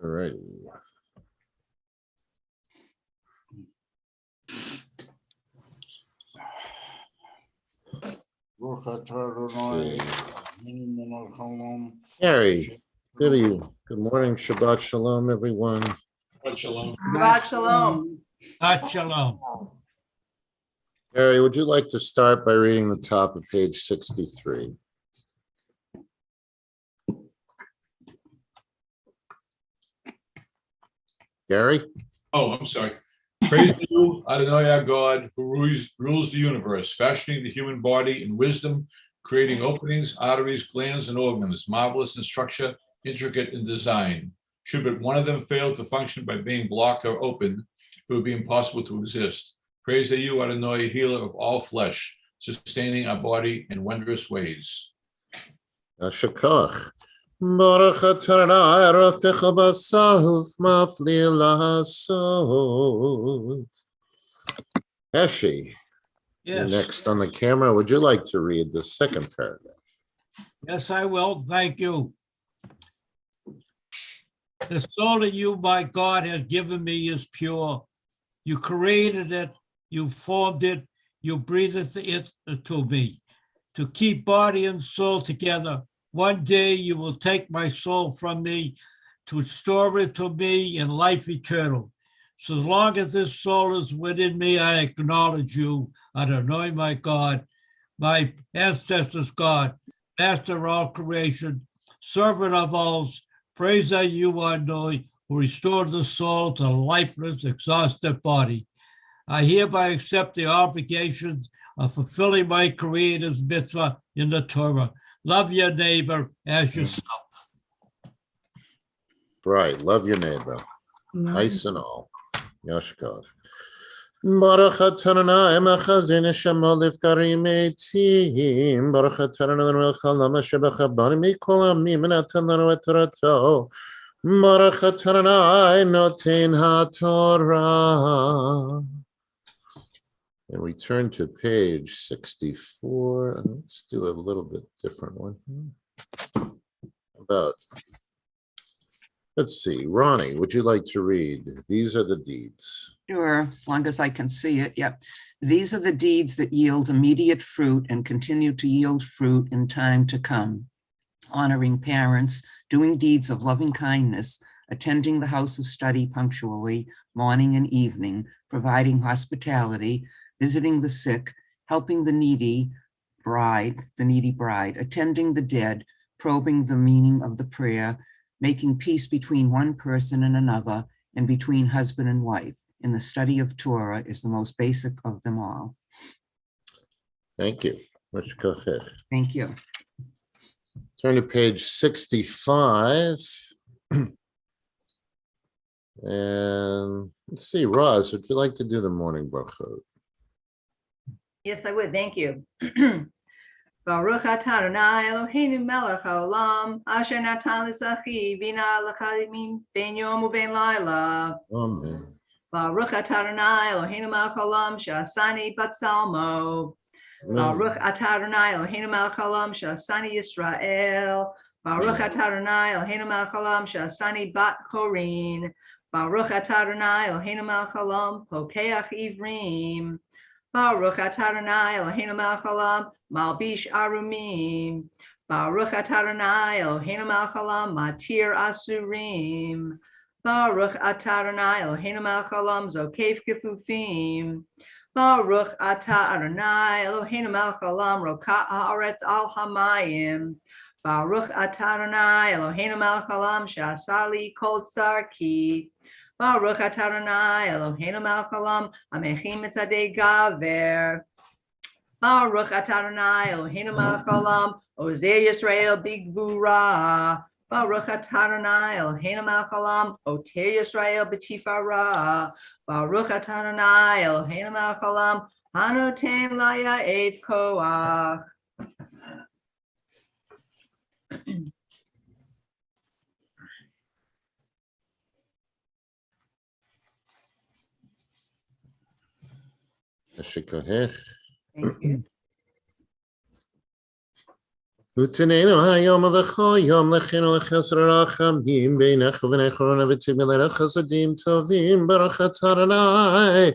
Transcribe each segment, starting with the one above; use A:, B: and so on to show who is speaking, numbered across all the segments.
A: All righty. Gary, good evening. Good morning. Shabbat Shalom, everyone.
B: Shabbat shalom.
C: Shabbat shalom.
D: Shabbat shalom.
A: Gary, would you like to start by reading the top of page 63? Gary?
B: Oh, I'm sorry. Praise you, Adonai our God, who rules the universe, fashioning the human body in wisdom, creating openings, arteries, glands, and organs, marvelous in structure, intricate in design. Should but one of them fail to function by being blocked or opened, it would be impossible to exist. Praise to you, Adonai, healer of all flesh, sustaining our body in wondrous ways.
A: Shakach. Baruch atah Adonai Elohecha b'saf mafli l'asot. Eshi, you're
D: Yes,
A: next on the camera. Would you like to read the second paragraph?
D: yes, I will. Thank you. The soul that you, my God, has given me is pure. You created it, you formed it, you breathed it to me to keep body and soul together. One day you will take my soul from me to restore it to me in life eternal. So as long as this soul is within me, I acknowledge you, Adonai, my God, my ancestors' God, master of all creation, servant of all. Praise are you, Adonai, who restored the soul to a lifeless, exhausted body. I hereby accept the obligations of fulfilling my Creator's mitzvah in the Torah. Love your neighbor as yourself.
A: Right, love your neighbor. Nice and all. Yashkov. Baruch atah Adonai mechazir neshama lifkarim eitim. Baruch atah Adonai melech haolam asher b'chabani mikol hamim v'natan lanu et torato. Baruch atah Adonai noten haTorah. And we turn to page 64. Let's do a little bit different one. Let's see, Ronnie, would you like to read? These are the deeds.
C: Sure, as long as I can see it. Yep. These are the deeds that yield immediate fruit and continue to yield fruit in time to come. Honoring parents, doing deeds of loving kindness, attending the house of study punctually, morning and evening, providing hospitality, visiting the sick, helping the needy bride, attending the dead, probing the meaning of the prayer, making peace between one person and another, and between husband and wife. In the study of Torah is the most basic of them all.
A: Thank you.
C: Thank you.
A: Turn to page 65. And let's see, Roz, would you like to do the morning brachot?
E: Yes, I would. Thank you. Baruch atah Adonai Eloheinu melech haolam, asher natan l'sachi bina l'chalimim ben yom uben laila.
A: Amen.
E: Baruch atah Adonai Eloheinu melech haolam, she'asani bat salmo. Baruch atah Adonai Eloheinu melech haolam, she'asani Yisrael. Baruch atah Adonai Eloheinu melech haolam, she'asani bat chorin. Baruch atah Adonai Eloheinu melech haolam, pokeach ivrim. Baruch atah Adonai Eloheinu melech haolam, malbish arumim. Baruch atah Adonai Eloheinu melech haolam, matir asurim. Baruch atah Adonai Eloheinu melech haolam, zokef kefufim. Baruch atah Adonai Eloheinu melech haolam, rokat haaretz al hamayim. Baruch atah Adonai Eloheinu melech haolam, she'asali kol tzarki. Baruch atah Adonai Eloheinu melech haolam, hamechim mitzadei gaver. Baruch atah Adonai Eloheinu melech haolam, ozer Yisrael bigvura. Baruch atah Adonai Eloheinu melech haolam, oter Yisrael b'tifara. Baruch atah Adonai Eloheinu melech haolam, hanoten laya'ed koach.
A: Shikahech.
E: Thank you.
A: Utenenu hayom v'chol yom lechenu lechesed rachamim beinecha v'nei v'timilei chasadim tovim baruch atah Adonai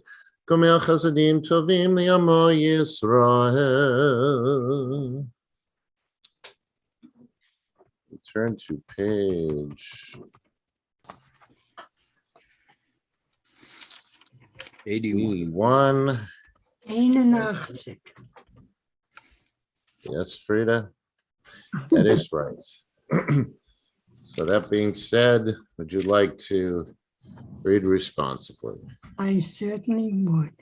A: gomel chasadim tovim liyamo Yisrael. Turn to page 81.
F: 81.
A: Yes, Frida, that is right. So that being said, would you like to read responsibly?
F: I certainly would.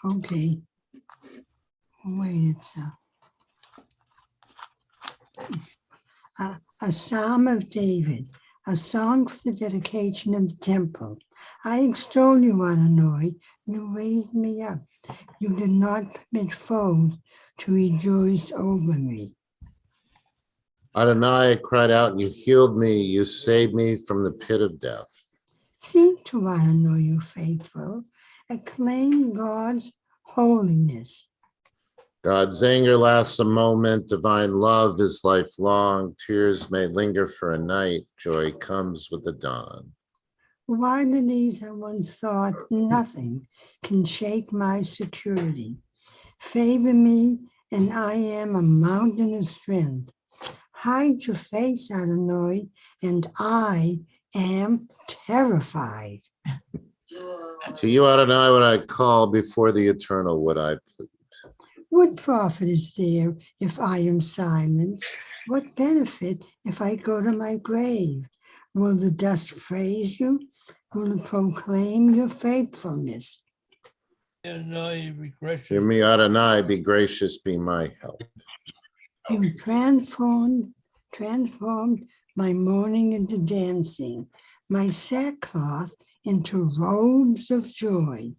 F: Okay. Wait a second. A Psalm of David, a song for the dedication of the temple. I extol you, Adonai. You raised me up. You did not permit foes to rejoice over me.
A: Adonai, I cried out and you healed me. You saved me from the pit of death.
F: Sing to Adonai, you faithful. Acclaim God's holiness.
A: God's anger lasts a moment. Divine love is lifelong. Tears may linger for a night. Joy comes with the dawn.
F: Why the knees I once thought nothing can shake my security. Favor me, and I am a mountain of strength. Hide your face, Adonai, and I am terrified.
A: To you, Adonai, would I call, before the eternal would I plead.
F: What profit is there if I am silent? What benefit if I go to my grave? Will the dust praise you? Will it proclaim your faithfulness?
A: Hear me, Adonai, be gracious, be my help.
F: You transformed my mourning into dancing, my sackcloth into robes of joy,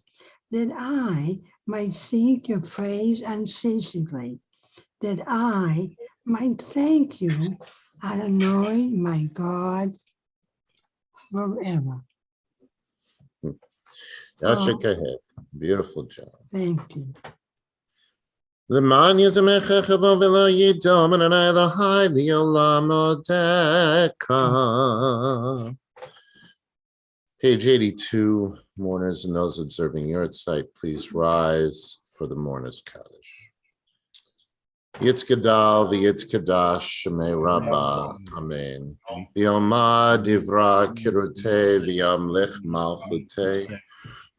F: that I might sing your praise unceasingly, that I might thank you, Adonai, my God, forever.
A: Yachakahet. Beautiful job.
F: Thank you.
A: The man Yizamecha Chavo Velo Yidom and Elohai Liolam Odeka. Page 82, mourners and those observing your site, please rise for the mourners' Kaddish. Yitzgadal v'yitzkadash Shemei Rabbah, Amen. V'yomad divra kirute v'yamlich malchute.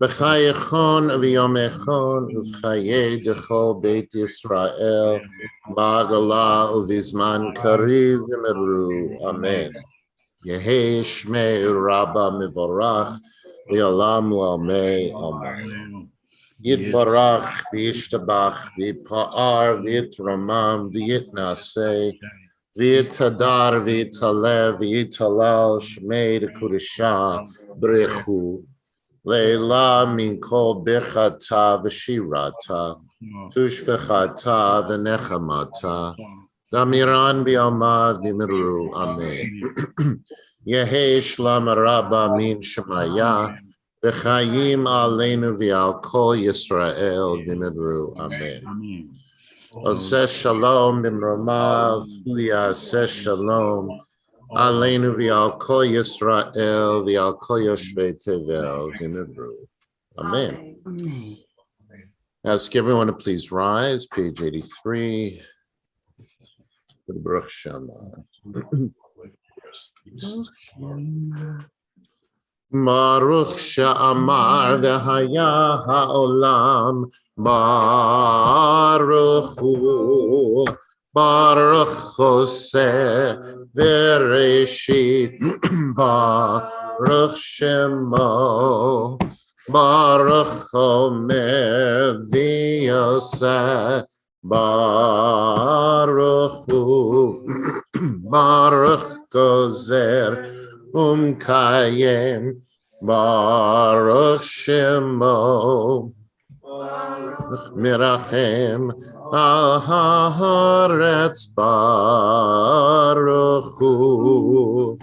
A: B'chayechon v'yomechon uv'chaye dechol Beit Yisrael ba'agala uv'izman kariv v'meru. Amen. Yehi Shmei Rabba Mivorach V'olam L'amei Amen. Yitbarach V'yishtabach V'yipa'ar V'yitramam V'yitnaseh V'yitadar V'yitaleh V'yitalal Shmei D'Kudisha B'rechu Leila Min Kol Birchata V'shirata Tushbechata V'nechamata Damiran B'yama V'miru. Amen. Yehi Shlam Rabba Min Shemaya V'chayim Aleinu V'al Kol Yisrael V'miru. Amen. Oseh Shalom B'mromav Yaseh Shalom Aleinu V'al Kol Yisrael V'al Kol Yoshvei Tevel V'miru. Amen.
F: Amen.
A: Ask everyone to please rise. Page 83. Baruch Shema. Baruch Sha'amar v'haya ha'olam Baruch Hu Baruch Hoseh v'reshit Baruch Shemo Baruch Omer v'yoseh Baruch Hu Baruch Gozer Kayem Baruch Shemo Mirachem Al Haaretz Baruch Hu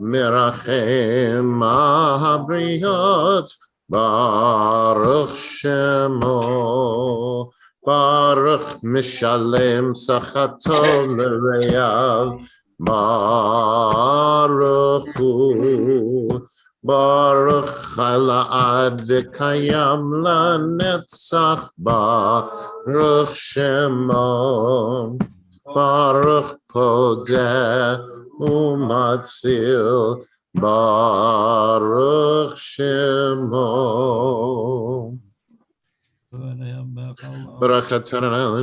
A: Mirachem Al Habriot Baruch Shemo, Baruch Mishalem Sachato L'Reyav, Baruch Hu, Baruch Chala'ad V'Kayam LaNetzach, Baruch Shemo, Baruch Podeh Umatzil, Baruch Shemo. Baruch atah Adonai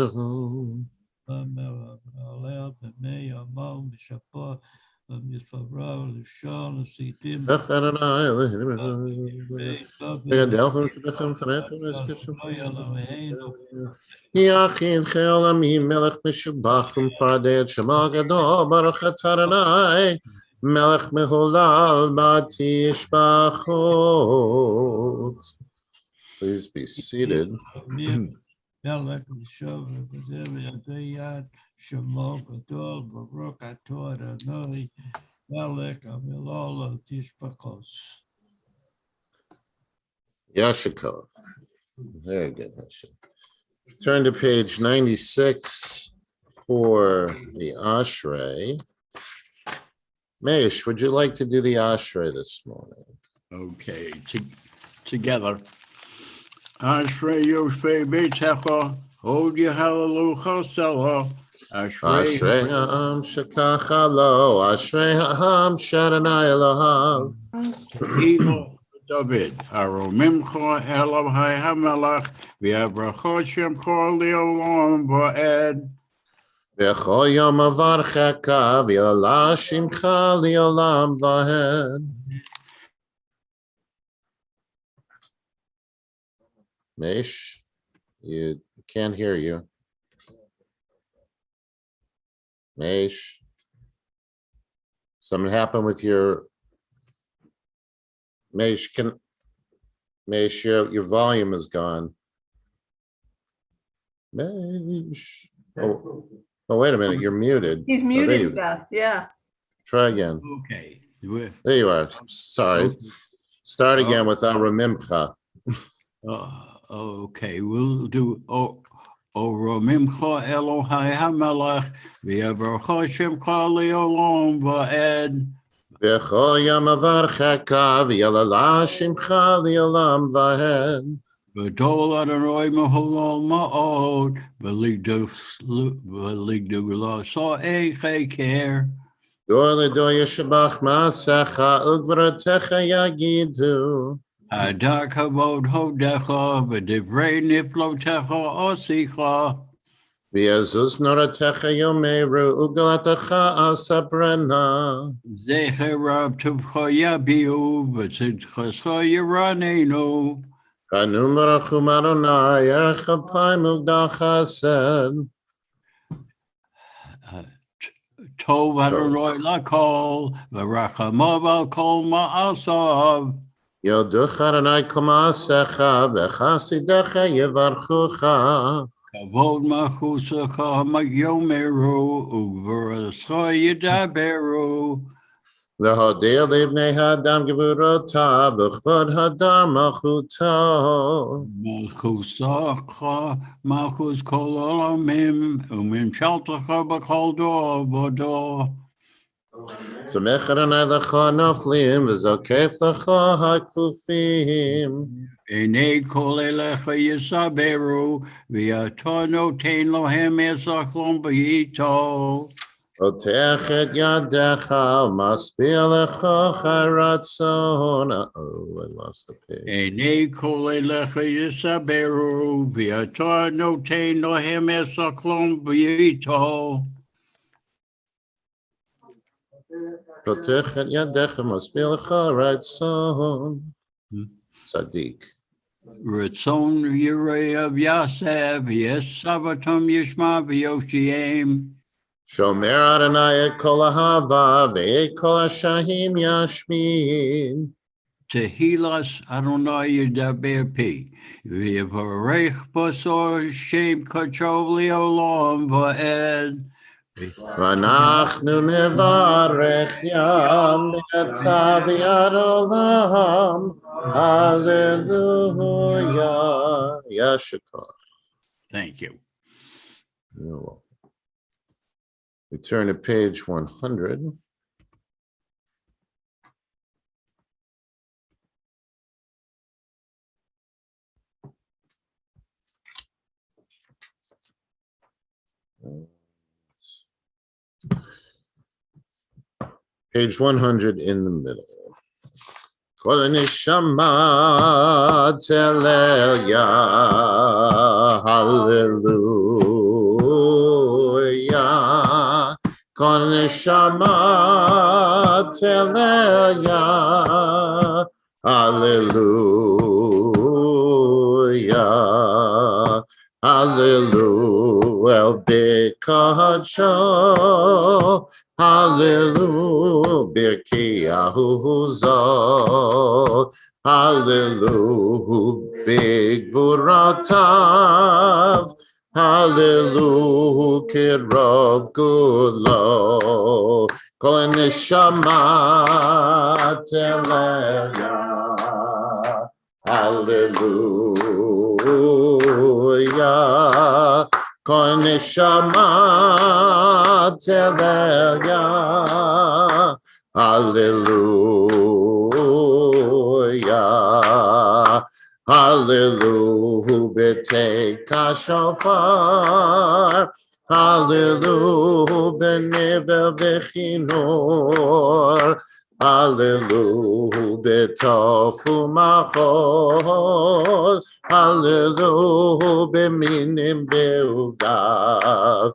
A: Yachid Cheolamim Melech Meshubach Umfardei Shema Gadol Baruch atah Adonai Melech Mehulal Batishbachot. Please be seated. Yashikov. Very good. Turn to page 96 for the Ashrei. Mesh, would you like to do the Ashrei this morning?
G: Okay, together. Ashrei Yoshvei Beitecha, Hod Yehallelucha Sela.
A: Ashrei ha'am shekacha lo, Ashrei ha'am sharanai Elohav.
G: Tehillah David, Aromimcha Elohai HaMelech, V'avrachot Shemcha Le'olam Va'ed.
A: V'chol yom avarcheka, v'yola shimcha le'olam v'hed. Mesh, you can't hear you. Mesh, something happened with your Mesh. Mesh, your volume is gone. Mesh. Oh, wait a minute. You're muted.
E: He's
A: Oh, there
E: muted,
A: you-
E: Seth. Yeah.
A: Try again.
G: Okay.
A: There you are. Sorry. Start again with Aramimcha.
G: Okay, we'll do Oromimcha Elohai HaMelech, V'avrachot Shemcha Le'olam Va'ed.
A: V'chol yom avarcheka, v'yola shimcha le'olam v'hed.
G: V'dol Adonai Meholal Ma'od, V'ligdu L'asa'ei Cheker.
A: Dole do yeshabach ma'asecha, ugvratecha yagidu.
G: Hadar Kavod Hodecha, V'divrei Niflotecha Osicha.
A: V'yezus noratecha yomeru, ugalatecha asabrena.
G: Zecher Rab Tuvcha Yabiu, V'tzidchascha Yeranenu.
A: Chanu barachum Adonai, erech apayim ugdal chesed.
G: Tov Adonai Lakol, V'rachamav Al Kol Ma'asav.
A: Yoduch Adonai kol ma'asecha, v'chasidecha yevarchucha.
G: Kavod Machusacha Magyomeru, Uv'rascha Yedaberu.
A: V'hodea leibnei hadam gevurotav, v'chvod hadar malchuto.
G: Malchusacha, Malchus Kol Olamim, Umimshaltacha B'chol Dor V'dor.
A: Samech Adonai lecha noflim, v'zokef lecha hakfufim.
G: Enei Kol Elecha Yisaberu, V'yato Notein Lohem Esachlom B'yito.
A: Otech et yadecha, maspil lecha charatzon. Oh, I lost the page.
G: Enei Kol Elecha Yisaberu, V'yato Notein Lohem Esachlom B'yito.
A: Otech et yadecha, maspil lecha charatzon. Sadiq.
G: Ratzon Yirei of Yasev, Yes Savatom Yishma V'yoshiem.
A: Shomer Adonai et kol ahava, ve'et kol hashahim yashmin.
G: Tehilas Adonai Yedaber Pi, V'yavarech Basor Shem Kachov Leolam Va'ed.
A: ואנחנו נברך ים יצא ויד עולם, hallelujah. Yashikar.
G: Thank you.
A: You're welcome. We turn to page 100. Page 100 in the middle. Kol neshama telelia, hallelujah. Kol neshama telelia, hallelujah. Hallelujah. El bekacho. Hallelujah, Birkiahuzo. Hallelujah, Vigvuratav. Hallelujah, Kirov Gulo. Kol neshama teleya. Hallelujah. Kol neshama teleya. Hallelujah. Hallelujah. Beteka shofar. Hallelujah. Benevel v'chinor. Hallelujah. Betofu machol. Hallelujah. Beminim beugav.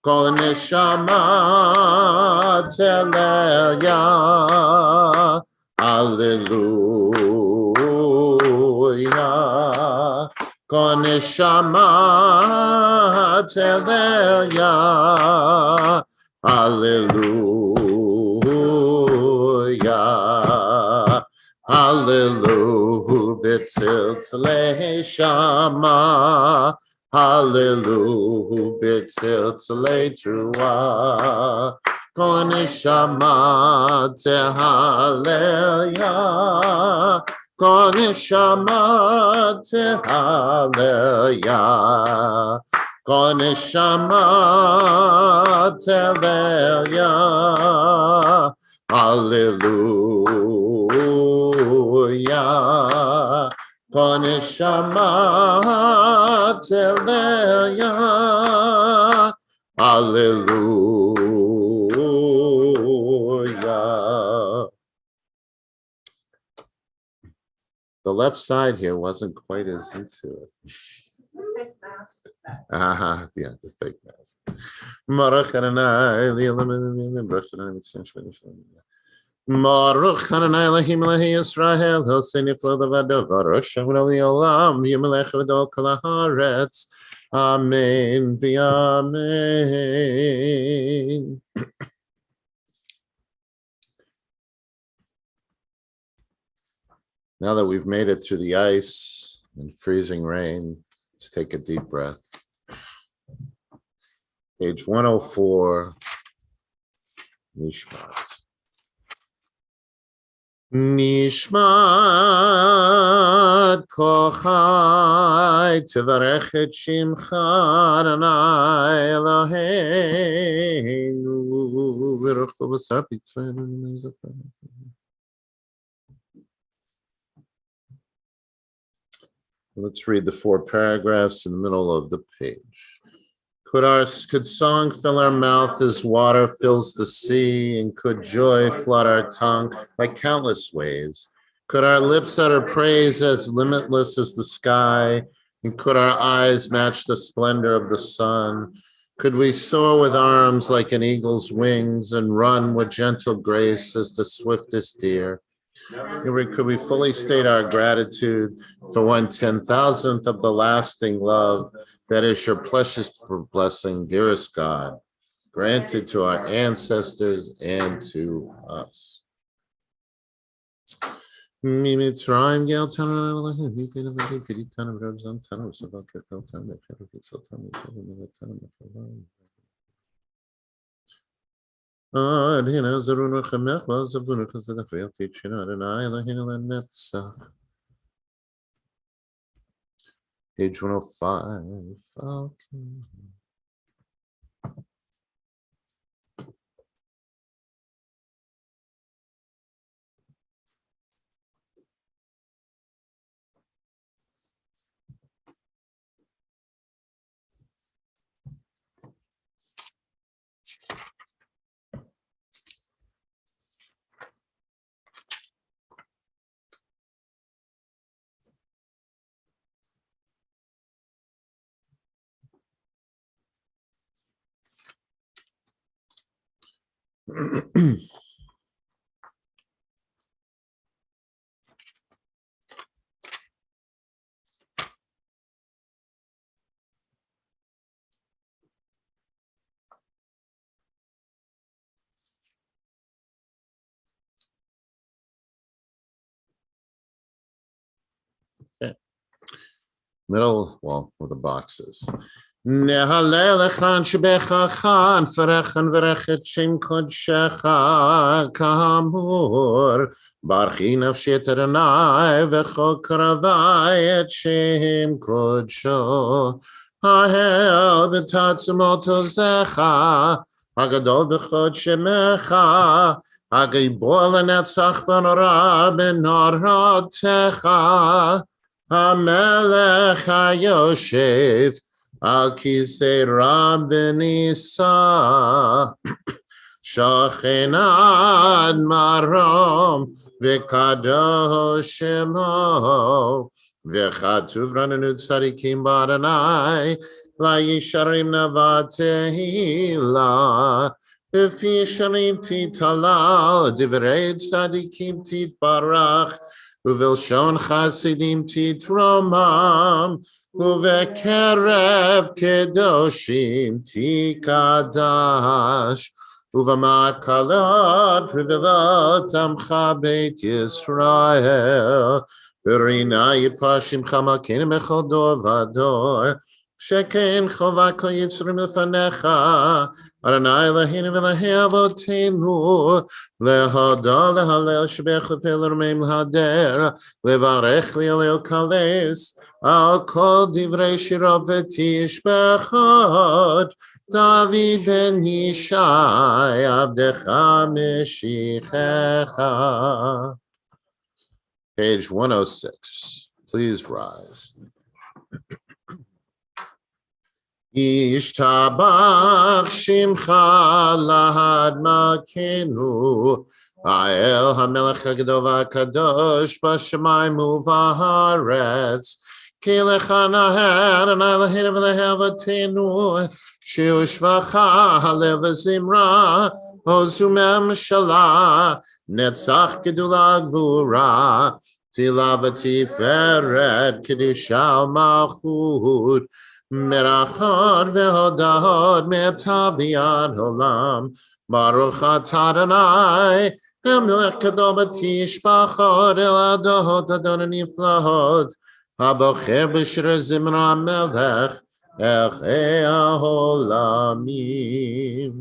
A: Kol neshama teleya. Hallelujah. Kol neshama teleya. Hallelujah. Hallelujah. B'tziltzalei shama. Hallelujah. B'tziltzalei trua. Kol neshama tehaleya. Kol neshama tehaleya. Kol neshama teleya. Hallelujah. Kol neshama teleya. Hallelujah. The left side here wasn't quite as into it. Yeah, the fake mask. Baruch Adonai, Baruch Adonai Elohim Elohe Yisrael, Hoseni Flo Levado, Baruch Shem Lo Olam, Yimelech V'Dol Kol Haaretz. Amen v'amen. Now that we've made it through the ice and freezing rain, let's take a deep breath. Page 104, Nishmat. Nishmat kochai tevarech et shimcha Adonai Eloheinu v'rochu b'sar pitzvenu. Let's read the 4 paragraphs in the middle of the page. Could song fill our mouth as water fills the sea, and could joy flood our tongue like countless waves? Could our lips utter praise as limitless as the sky, and could our eyes match the splendor of the sun? Could we soar with arms like an eagle's wings and run with gentle grace as the swiftest deer? Could we fully state our gratitude for 1/10,000th of the lasting love that is your precious blessing, dearest God, granted to our ancestors and to us? Adhina Zaruna Chamech, Zavuna Kazakafel, teaching Adonai, Elohim Netzach. Page 105. Falcon. Middle, well, with the boxes. Nehalelachan shebechachan ferechan verechet shem kodshecha kamur barchi nafshi et Adonai v'chol karavai et shem kodsho hahel b'tatzumot ozecha hagadol b'chod shemecha hagibor lenetzach v'nora b'noratecha HaMelech HaYoshev Al Kisei Rabbenisa Shachenad Marom V'kadosh Shemo V'chatuv Rananud Tzadikim B'Adonai V'yisharim Navatehila V'yisharim Titalal Divrei Tzadikim Titbarach Uvilshon Chasidim Titromam, Uvekerev Kedoshim Tikadash, Uvamakalot Rivivot Amcha Beit Yisrael, Berina Yipashim Chamakin Mechol Dor Vador, Sheken Chovako Yitzrim Lefanecha, Adonai Eloheinu v'Elahei Avotenu, Lehoda lehalel shebechafel l'rmeim l'hader, levarech li'oleo kales, al kol divrei shiro v'tishbechot, David ben Yishai, Abdecha Meshichecha. Page 106. Please rise. Yishtabach Shimcha Lahad Makenu Ha'el HaMelech HaGadol HaKadosh B'Shamayim U'V'Haaretz Ki Lecha Naher Adonai Eloheinu v'Elahei Avotenu Shu Shvacha Halev V'Zimra Ozu Memshala Netzach Gedula Gvura Tila V'Tiferet Kedusha Malchut Merachot vehodahot metaviad olam Baruch atah Adonai Emelech gadol b'tishbachot el adahot Adonai niflahot Habocher b'shir zimra melech echei haolamim.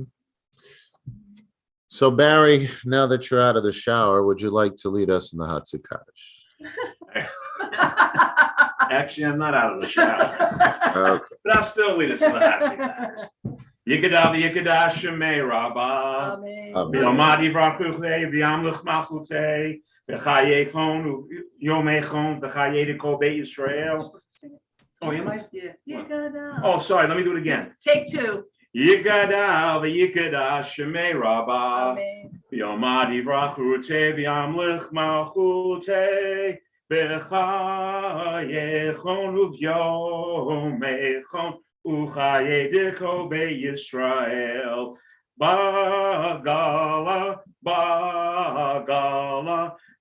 A: So Barry, now that you're out of the shower, would you like to lead us in the Hatsukadosh?
H: Actually, I'm not out of the shower.
A: Okay.
H: But I'll still lead us in the Hatsukadosh. Yikadav Yikadash Shemei Rabbah.
E: Amen.
H: V'yomadi V'rachuche V'yamluch Malchute V'chayei Chon Yomei Chon V'chayei Deko Beit Yisrael. Oh, am I?
E: Yeah.
H: Oh, sorry. Let me do it again.
E: Take two.
H: Yikadav Yikadash Shemei Rabbah.
E: Amen.
H: V'yomadi V'rachute V'yamluch Malchute V'chayei Chon U'yomei Chon Uchaye deko be Yisrael, Bagala,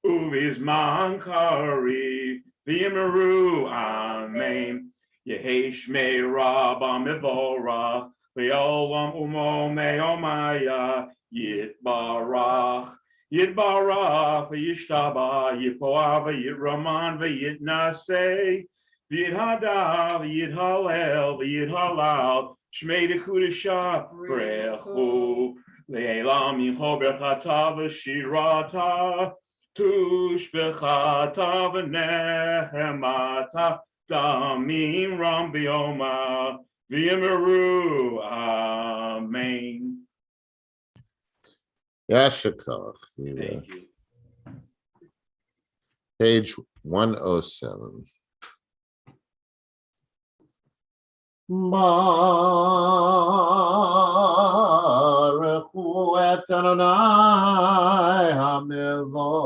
H: Uvizman Kari, V'yimeru, Amen. Yehesh me Rabba Mivora, V'yolam Umo me Omaya, Yitbarach, V'yishtaba, Yipoah, V'yiraman, V'yitnaseh, V'yidhadav, V'yidhalel, V'yidhalal, Shmei Dekudesha, Brechu, Le'elam yicho berchata v'shirata, tushbechata v'nehemata, damim ram b'yoma, v'yimeru, amen.
A: Yashikov.
H: Thank you.
A: Page 107. Baruch hu et Adonai hamevorach.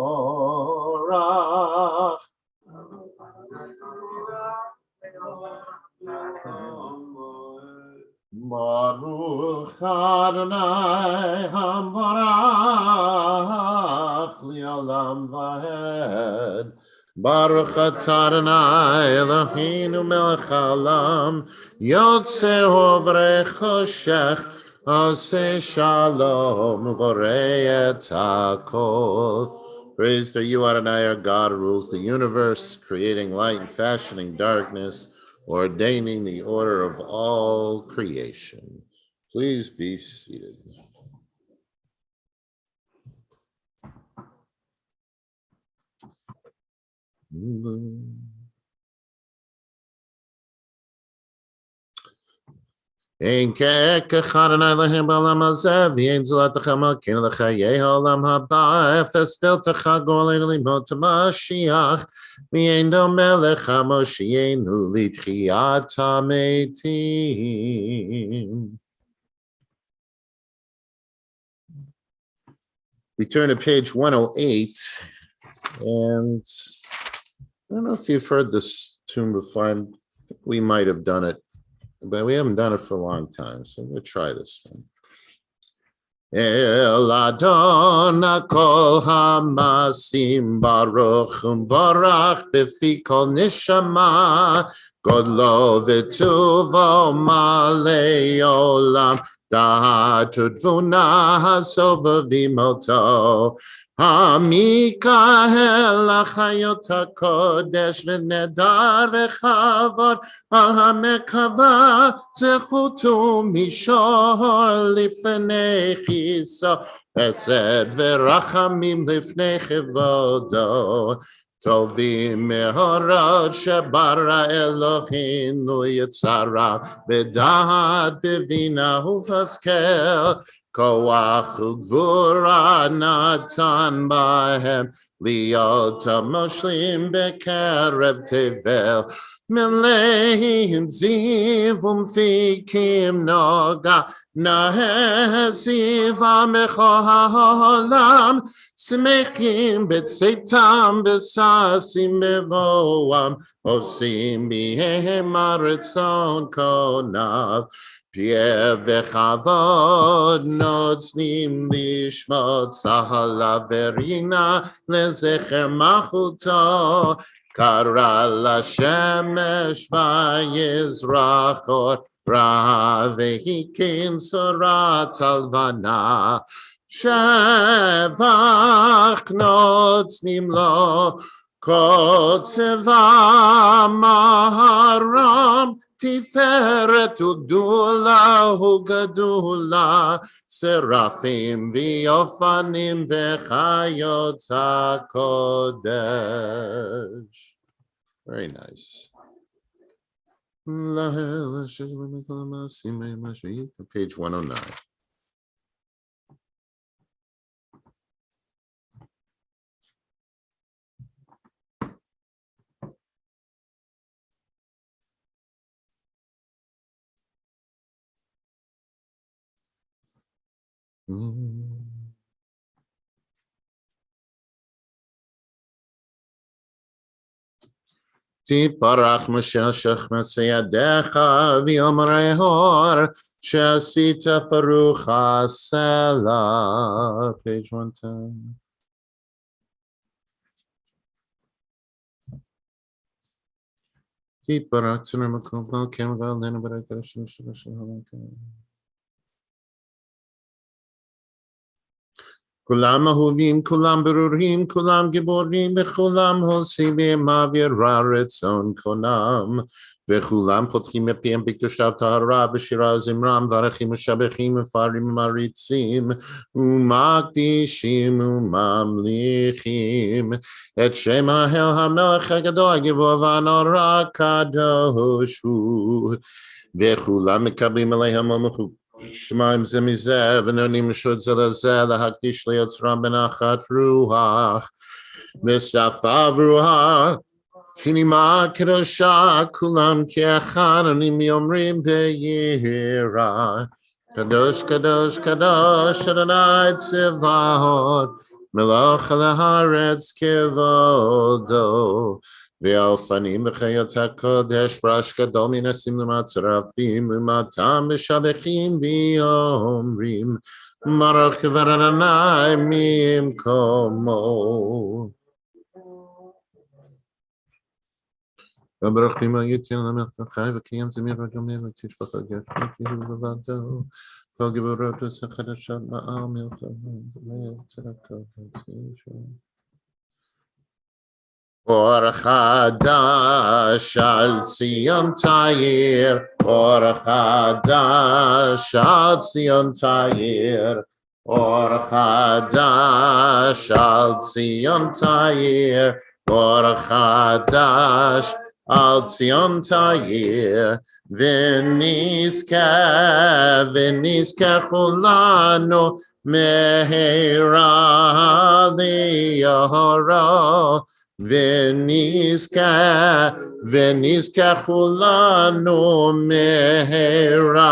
A: Baruch Adonai hamevorach li'olam vahed. Baruch atah Adonai Eloheinu melech haolam yotzei hovre choshech oseh shalom vorei et hakol. Praised are you, Adonai, our God, who rules the universe, creating light and fashioning darkness, ordaining the order of all creation. Please be seated. Ein ke'ekach Adonai Elohim b'olam hazeh, v'yein zolatacha malkeinu l'chayei ha'olam haba, efes deltacha go'aleinu limot Mashiach, v'yein domeh lecha Moshienu litchiyat hametim. We turn to page 108, and I don't know if you've heard this tune before. I think we might have done it, but we haven't done it for a long time, so we'll try this one. El Adon kol hamasim baruch umvarach befi kol nishama godlo v'tuvo malei olam da'atu tvuna hasova v'moto המיקהל החיות הקודש ונדר וכבוד על המקווה זכות ומישור לפני כיסו חסד ורחמים לפני כבודו טובים מהורות שברא אלוהינו יצרה בדעת בבינה ובהשכל כוח וגבורה נתן בהם להיות המושלים בקרב תבל מלאים זיו ומפיקים נוגה נהזיבם בכל העולם שמחים בצאתם וששים בבואם עושים בהם הרצון קוניו פיה וכבוד נוצנים לשמות צהלה ורינה לזכר מלכותו קרא לשמש ויזרח אור רע והקים צורת הלבנה שבח נוצנים לו כל צבא מרום תפארת וגדולה וגדולה שרפים ויופנים וחיות הקודש. Very nice. Page 109. תתברך משך מעשה ידיך ויאמרי הור שעשית ברוך הסלע. Page 110. תתברך צונר מקום כן ועלינו ברק הראשון של כולם אהובים, כולם ברורים, כולם גיבורים, וכולם עושים באווירה רצון קונם. וכולם פותחים מפיהם בקדושה וטהרה בשירה זמרם וערכים משבחים מפארים ומריצים ומקדישים וממליכים את שם האל המלך הגדול הגבוה והנורא הקדוש הוא וכולם מקבלים עליהם המלכות שמיים זה מזה ונונים רשות זה לזה להקדיש ליוצרם בנחת רוח בשפה ברורה פנימה קדושה כולם כאחד עונים אומרים ביראה קדוש קדוש קדוש אדוני צבאות מלך על הארץ כבודו ועל פנים בחיות הקודש פרש גדול מנסים למצרפים ומתם משבחים ואומרים ברוך כבוד אדוני ממקומו וברוך לימה יתן למלך החי וקיים זמיר וגמר ותשפח הגשם כי הוא לבדו כל גבורות וחדשות מעל מלחמה צדקות אור חדש על ציון תאיר אור חדש על ציון תאיר אור חדש על ציון תאיר אור חדש על ציון תאיר ונזכה כולנו מהרה ליאורו ונזכה כולנו מהרה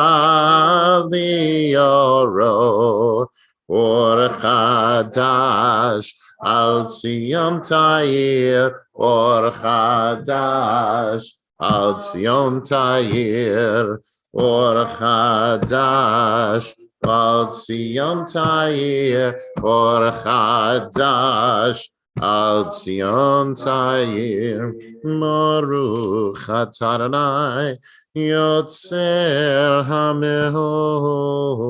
A: ליאורו אור חדש על ציון תאיר אור חדש על ציון תאיר אור חדש על ציון תאיר אור חדש על ציון תאיר ברוך אתה אדוני יוצר המאורות.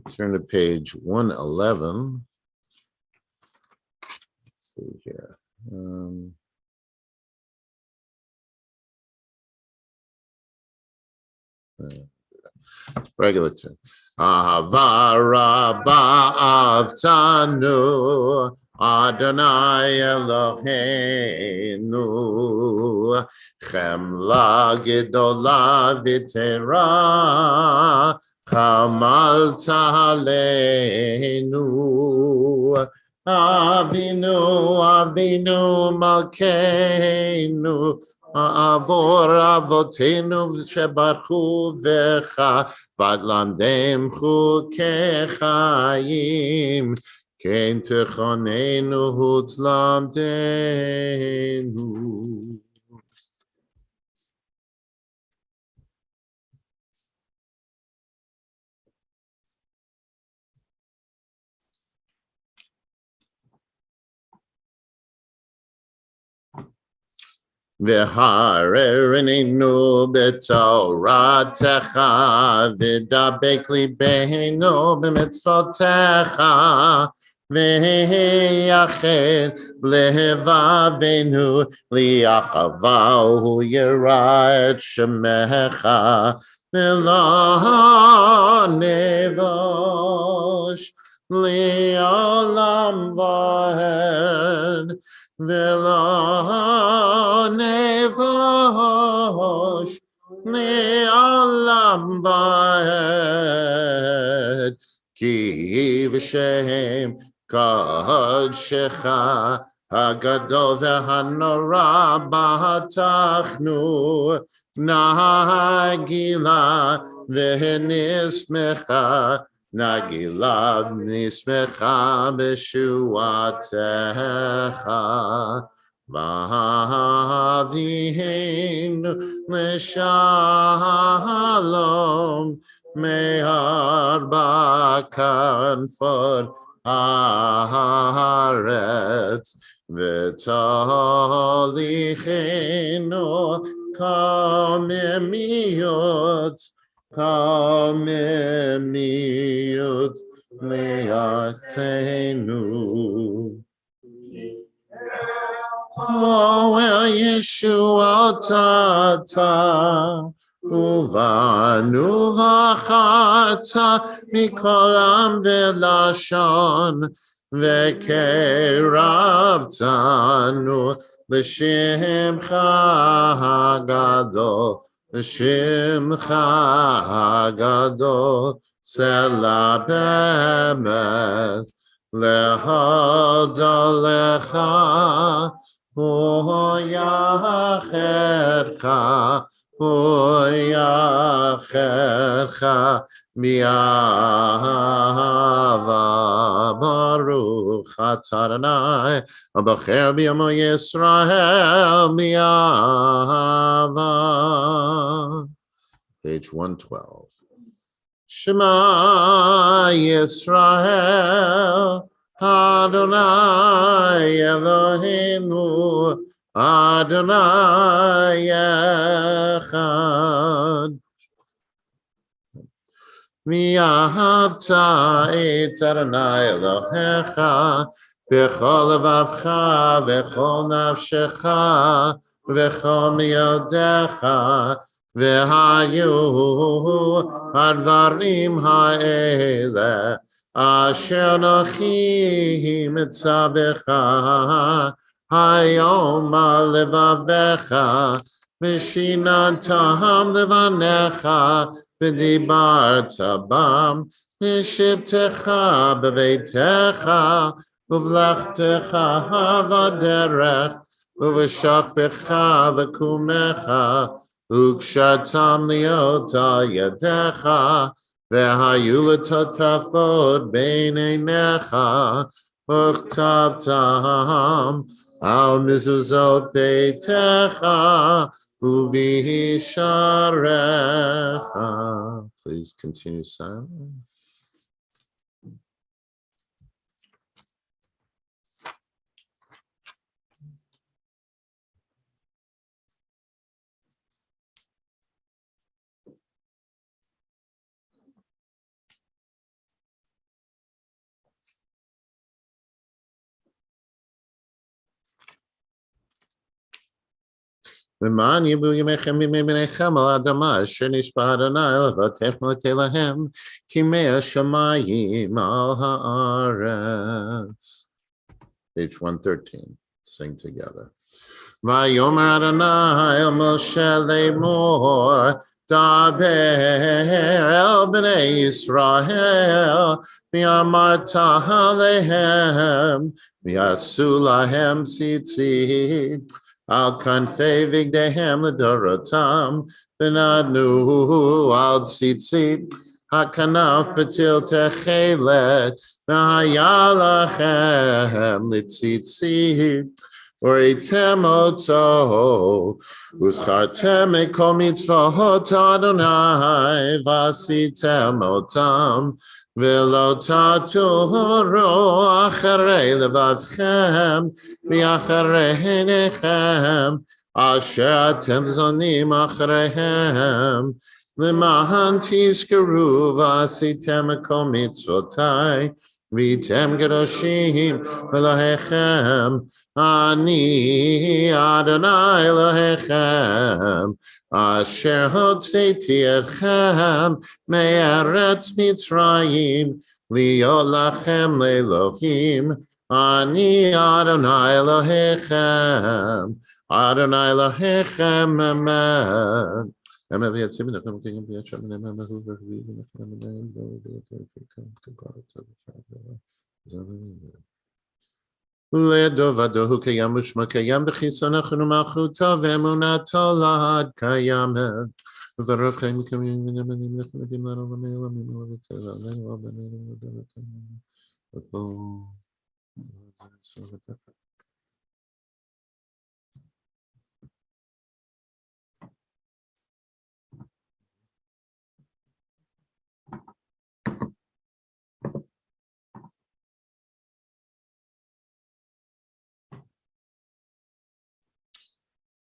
A: Turn to page 111. Let's see here. Regular tune. Ahava rabba avtanu Adonai Eloheinu Chemla gedola v'tera Chamalta aleinu Avinu malkeinu Avor avotenu shebarchu vecha vadlamdem chukechayim ken techonenu hutzlamdenu. V'harerenu b'toratecha v'dabek libeinu b'mitzvotecha v'yached levavenu li'achavahu yirah et shemecha v'lo nevosh li'olam v'ed V'lo nevosh le'olam va'ed ki v'shem kodshecha hagadol v'hanora b'hatachnu nagila v'nismecha Nagila nismecha b'shuatecha v'havihenu l'shalom me'arba kanfot haaretz v'tolichenu kamemiyot Kamemiyut liatenu. Oh, well, Yeshua tata, uvanu v'achata mikolam velashon, vekerabtanu l'shimcha gadol, l'shimcha gadol, sela be'emet, lehoda lecha, Hoyachercha mi'ava baruch atah Adonai abacher b'yamo Yisrael mi'ava. Page 112. Shema Yisrael Adonai Eloheinu Adonai Echad. V'ahavta et Adonai Elohecha b'chol levavcha v'chol nafshecha v'chol miyodecha v'hayu advarim ha'ele asher nochi mitzabecha hayom levavecha v'shinantam levanecha v'dibarta bam v'shibtecha b'veitecha v'vlachtecha v'derech v'v'shachbecha v'kumecha ukshatam liota yadecha v'hayu l'totafot b'neinecha v'chtabtam al mezuzot beitecha u'visharecha. Please continue silent. למען יבואו ימיכם בימי בניכם על האדמה אשר נשבע אדוני לבטח מלטה להם כימי השמיים על הארץ. Page 113. Sing together. ויאמר אדוני אל משה לאמור דבר אל בני ישראל ואמרת עליהם ויעשו להם ציצית על כנפי בגדיהם לדורותם ונתנו על ציצית הכנף בתל תכלת והיה לכם לציצית וראיתם אותו וזכרתם מכל מצוות אדוני ועשיתם אותם ולא תטורו אחרי לבבכם ואחרי עיניכם אשר אתם זונים אחריהם למען תזכרו ועשיתם מכל מצוותיי והייתם קדושים אלוהיכם אני אדוני אלוהיכם אשר הוצאתי אתכם מארץ מצרים להיות לכם לאלוהים אני אדוני אלוהיכם אדוני אלוהיכם אמן. אמן ויציב לכם כיום ביד שם נאמר מהות ורביעי ונכם מנהל לדובדו קיים ושמו קיים בחיסונך ומלכותו ואמונתו לעד קיימת וברוב חיים מקיימים ונאמנים לכם יודעים לנו ונעלמים ולבטל עלינו ובנינו ודלתנו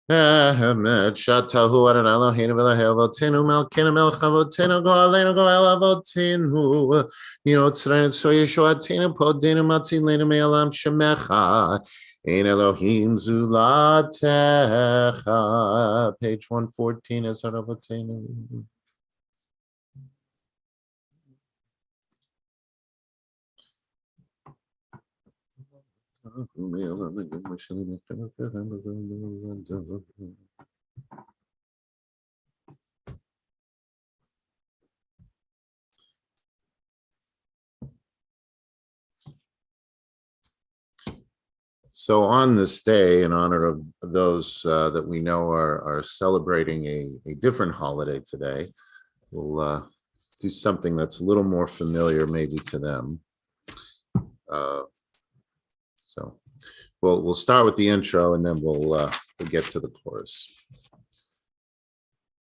A: Emet shatahu Adonai Eloheinu v'Elohei avotenu melkeinu melech avotenu go'aleinu go'el avotenu yotzreinu tzor yeshuatenu podenu matzilenu me'olam shemecha ein Elohim zulatecha. Page 114 is avotenu. So on this day, in honor of those that we know are celebrating a different holiday today, we'll do something that's a little more familiar maybe to them. So we'll start with the intro and then we'll get to the chorus.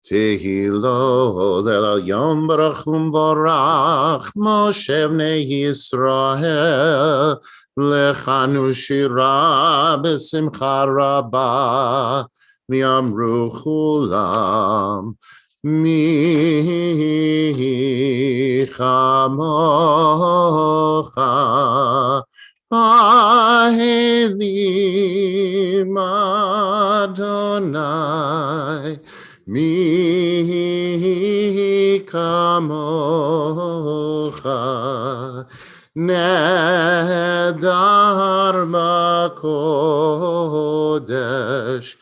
A: Tehillah el yom barachum varach Moshe bnei Yisrael lechanu shira b'simcha rabba v'yamru chulam mi chamocha Ahelim Adonai mi kamocha nedar makodesh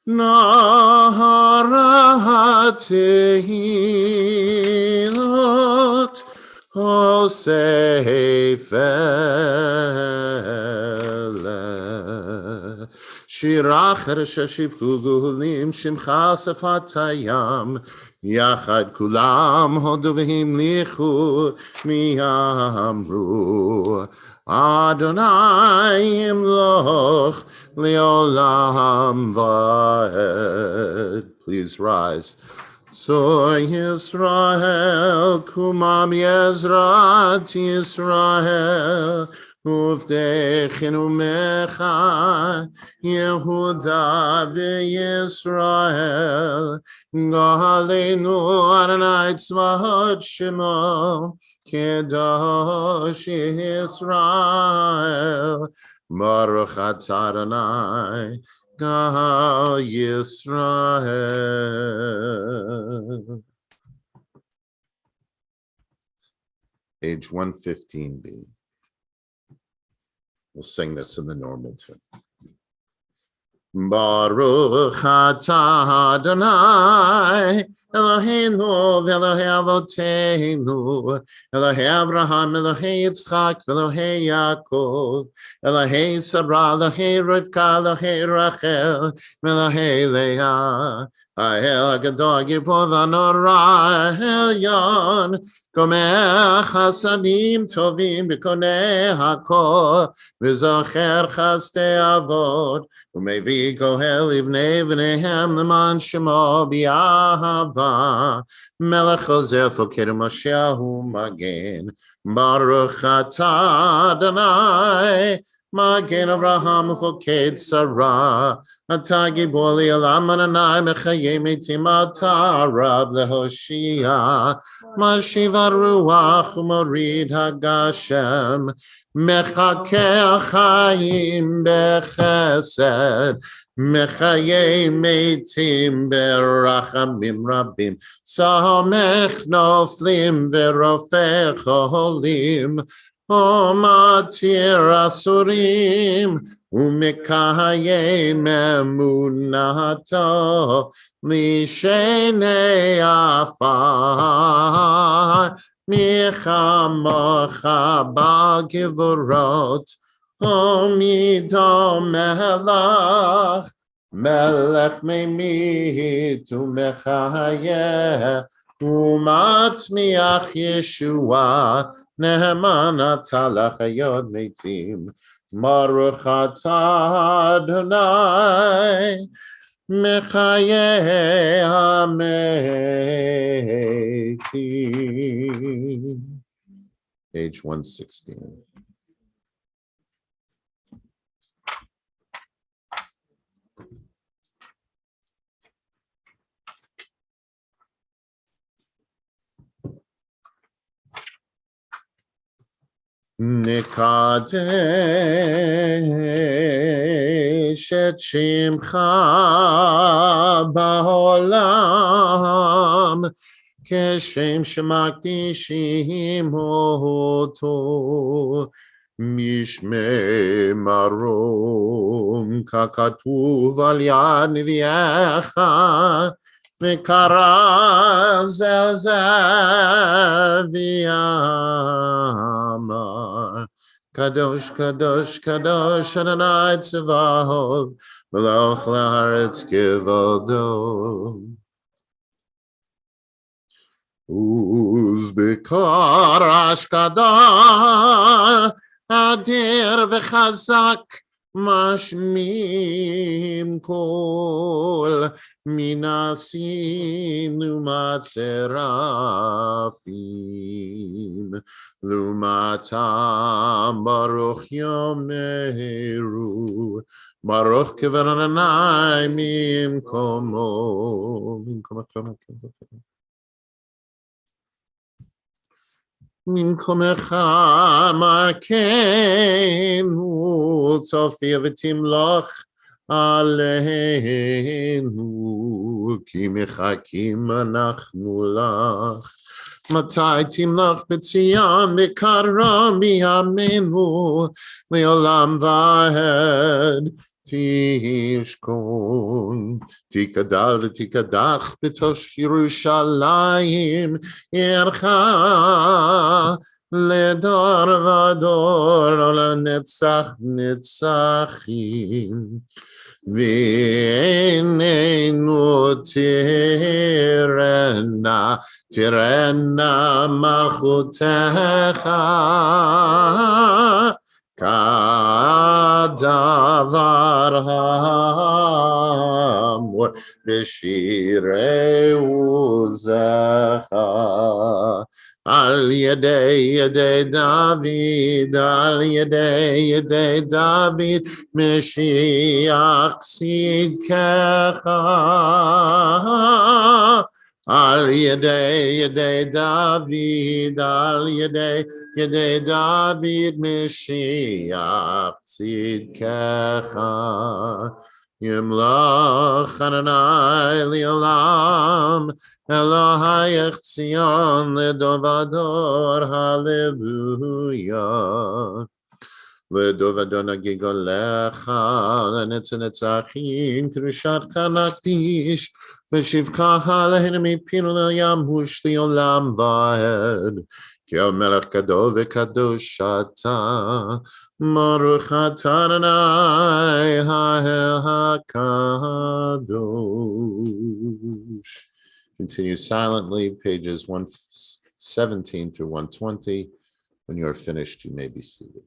A: naharat tehilot Hosefele Shirach Reshashivku Gulim Shimcha Safatayam Yachad Kulam Hoduvim Lichu Miyamru Adonai Imloch Leolam Vaed. Please rise. So Yisrael, Kumam Yezrat Yisrael, Uvdechenu Mecha, Yehuda v'Yisrael, Galenu Adonai Tzvahot Shemo, Kedosh Yisrael, Baruch Atah Adonai, Gal Yisrael. Page 115b. We'll sing this in the normal tune. Baruch Atah Adonai Eloheinu v'Elohei Avoteinu Elohei Abraham Elohei Yitzchak v'Elohei Yaakov Elohei Sarah Elohei Rivka Elohei Rachel Elohei Leah Ha'el Gadol Gibor v'Norah Elyon Gomeh Chasadim Tovim B'konei Hakol V'zocher Chastei Avot Umevi Kohel Ibnei V'nehem L'man Shemo B'Ahava Melech Chozer Fokeru Moshehu Magen Baruch Atah Adonai Magen Avraham Ufoked Sarah Atah Gibor Li'olam Adonai Mechayei Metim Atah Rab Lehoshia Mashiva Ruach Umorid Hagashem Mechakeh Chaim Bechesed Mechayei Metim Berachamim Rabim Samech Noflim Verofech Cholim Omatir Asurim Umekayei Memunato Mishenei Afar Michamocha B'Givorot Omido Melach Melech Meimit Umechayeh Umatzmiach Yeshua Neheman Atalach Hayod Meitim Baruch Atah Adonai Mechayeh HaMeitim. Page 116. נקדש את שמך בעולם, כשם שמקדישים אותו, משמי מרום, ככתוב על יד נביאך, וקרא זה ויאמר, קדוש, קדוש, קדוש, אדוני צבאות, מלך לארץ כבודו. וזבקר אשקדון, אדיר וחזק, משמים כל מנסים לעומת שרפים, לעומתם ברוך יאמרו, ברוך כבוד אדוני ממקומו. ממקומך מרכנו, תופיע ותמלוך עלינו, כי מחכים אנחנו לך. מתי תמלוך בציון בקרוב בימינו, לעולם ועד תשכון. תקדש ותקדח בתוך ירושלים עירך, לדור ודור ולנצח נצחים. ועינינו תראנה, תראנה מלכותך, כדבר האמור בשירי עוזך. על ידי דוד, על ידי דוד, משיח צדקך. על ידי דוד, על ידי דוד, משיח צדקך. ימלוך אדוני לעולם, אלוהיך ציון לדור ודור, הללויה. לדור ודור נגיד לך, לנצח נצחים, קדושתך נקדיש, ושבחך עלינו מפינו לימוש לעולם ועד. כי המלך גדול וקדוש אתה, ברוך אתה אדוני האל הקדוש. Continue silently, pages 117 through 120. When you are finished, you may be seated.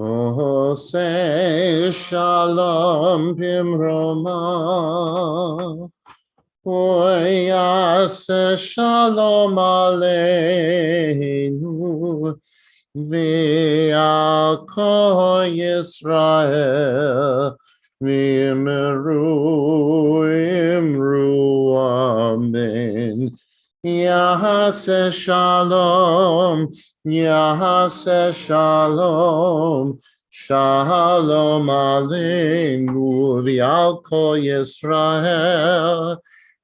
A: Say shalom bimroma. Oyase shalom aleinu. V'al kol Yisrael. Imru amen. Yahase shalom. Yahase shalom. Shalom aleinu v'al kol Yisrael.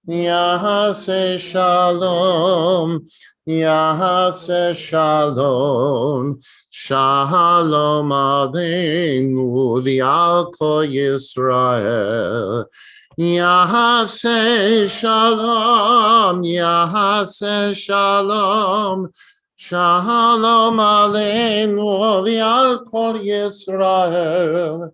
A: Yahase shalom. Yahase shalom. Shalom aleinu v'al kol Yisrael. Yahase shalom. Yahase shalom. Shalom aleinu v'al kol Yisrael.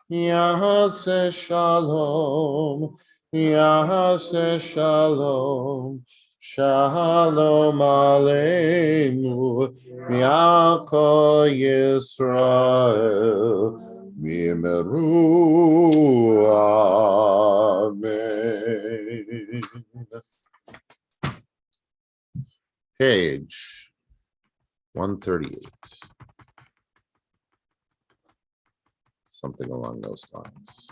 A: Yahase shalom. Yahase shalom. Shalom aleinu v'al kol Yisrael. V'yimeru amen. Page 138. Something along those lines.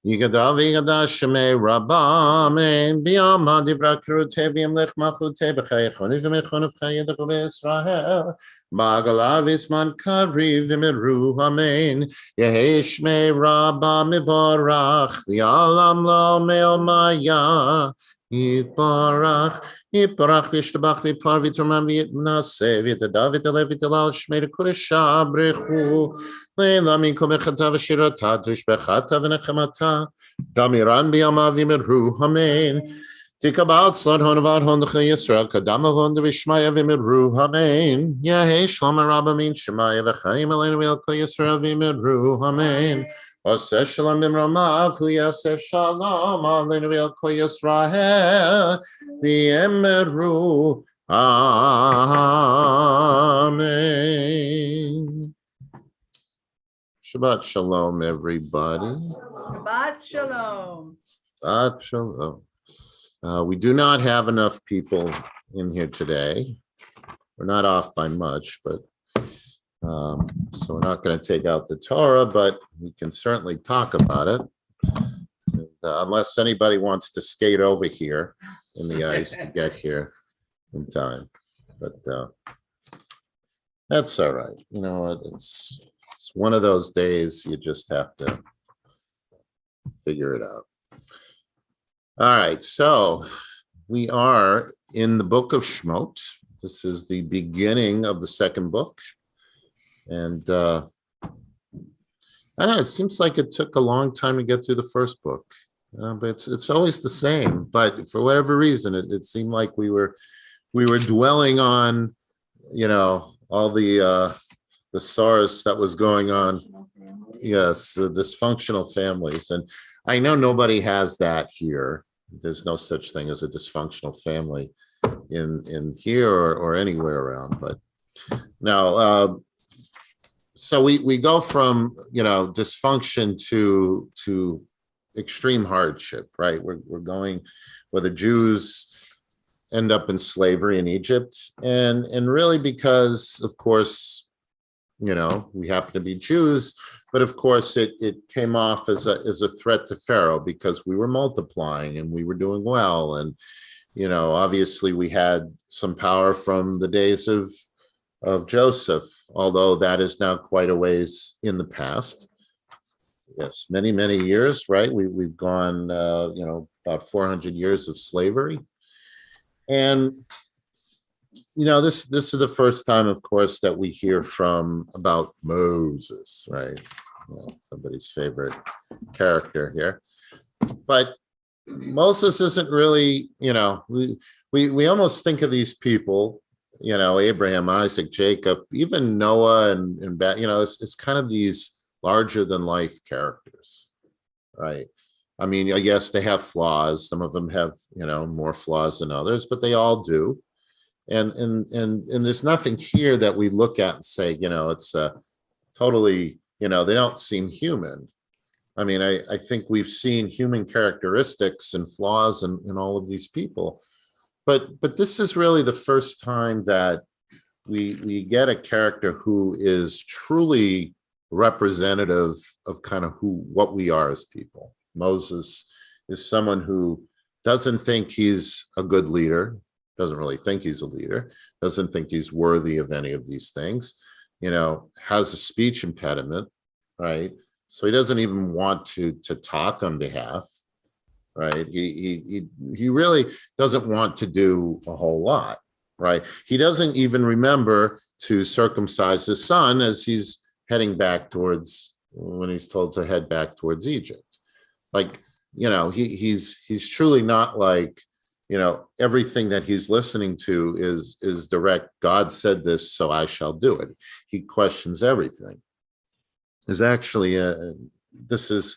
A: Yigada v'yigada shemei rabba amen. B'yam ha'divra krute v'yam lech machute b'chayechoni v'mechon v'chayedach v'Yisrael. Ba'agala v'isman kari v'miru amen. Yehi shmei rabba mivorach v'yalam lo me'ol maya. Yitbarach, Yitbarach v'yishtabach v'yipar v'yitromam v'yitnaseh v'yitadav v'yitalev v'yitalal shmei l'kodesha brechu. Leila min kol mechata v'shirata tushbechata v'nechamata damiran b'yamav v'yimeru amen. Tikabal tzlad honavad hondecha Yisrael kadam avon v'shmaya v'yimeru amen. Yehei shalom rabba min shemaya v'chaim aleinu v'al kol Yisrael v'yimeru amen. Oseh shalom b'mromav hu yaseh shalom aleinu v'al kol Yisrael v'yimeru amen. Shabbat shalom, everybody.
E: Shabbat shalom.
A: Shabbat shalom. We do not have enough people in here today. We're not off by much, but so we're not going to take out the Torah, but we can certainly talk about it. And, unless anybody wants to skate over here in the ice to get here in time. But that's all right. You know, it's one of those days you just have to figure it out. All right, so we are in the book of Shemot. This is the beginning of the second book. And I don't know, it seems like it took a long time to get through the first book. But it's always the same. But for whatever reason, it seemed like we were dwelling on, you know, all the SARS that was going on. Yes, the dysfunctional families. And I know nobody has that here. There's no such thing as a dysfunctional family in here or anywhere around. But no, so we go from, you know, dysfunction to extreme hardship, right? We're going where the Jews end up in slavery in Egypt, and really because, of course, you know, we happen to be Jews, but of course it came off as a threat to Pharaoh because we were multiplying and we were doing well, and you know, obviously we had some power from the days of Joseph, although that is now quite a ways in the past. Yes, many years, right? We've gone, you know, about 400 years of slavery. And, you know, this is the first time, of course, that we hear about Moses, right? You know, somebody's favorite character here. But Moses isn't really, you know, we almost think of these people, you know, Abraham, Isaac, Jacob, even Noah and you know, it's kind of these larger than life characters, right? I mean, yes, they have flaws. Some of them have, you know, more flaws than others, but they all do. and there's nothing here that we look at and say, it's totally, they don't seem human. I mean, I think we've seen human characteristics and flaws in all of these people, but this is really the first time that we get a character who is truly representative of kind of what we are as people. Moses is someone who doesn't think he's a good leader, doesn't really think he's a leader, doesn't think he's worthy of any of these things, has a speech impediment, right? So he doesn't even want to talk on behalf, right? He really doesn't want to do a whole lot, right? He doesn't even remember to circumcise his son as he's heading back towards, when he's told to head back towards Egypt. Like, he's truly not like, everything that he's listening to is direct. God said this, so I shall do it. He questions everything. Is actually this is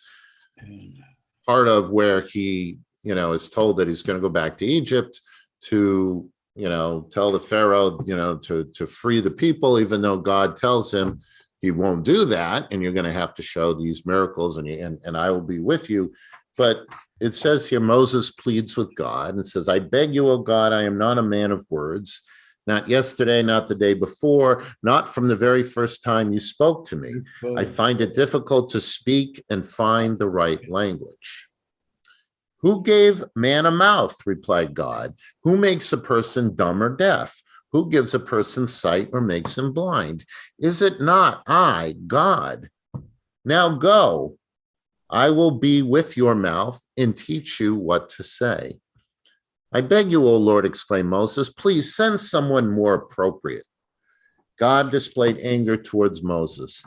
A: part of where he is told that he's going to go back to Egypt to tell the Pharaoh to free the people, even though God tells him he won't do that, and you're going to have to show these miracles, and I will be with you. But it says here, Moses pleads with God and says, I beg you, O God, I am not a man of words, not yesterday, not the day before, not from the very first time you spoke to me. I find it difficult to speak and find the right language. Who gave man a mouth, replied God? Who makes a person dumb or deaf? Who gives a person sight or makes him blind? Is it not I, God? Now go. I will be with your mouth and teach you what to say. I beg you, O Lord, exclaimed Moses, please send someone more appropriate. God displayed anger towards Moses.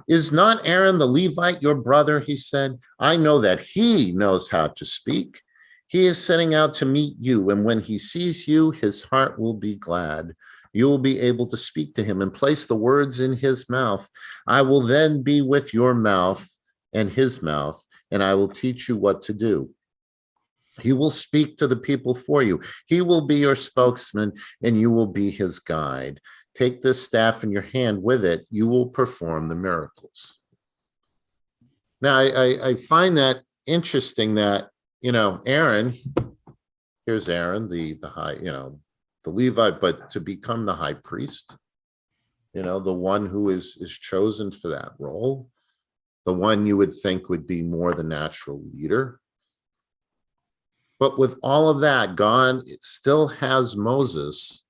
A: Is not Aaron the Levite your brother? He said. I know that he knows how to speak. He is setting out to meet you, and when he sees you, his heart will be glad. You will be able to speak to him and place the words in his mouth. I will then be with your mouth and his mouth, and I will teach you what to do. He will speak to the people for you. He will be your spokesman, and you will be his guide. Take this staff in your hand. With it, you will perform the miracles. Now, I find that interesting that, Aaron, here's Aaron, the high, the Levite, but to become the high priest, the one who is chosen for that role, the one you would think would be more the natural leader. But with all of that, God still has Moses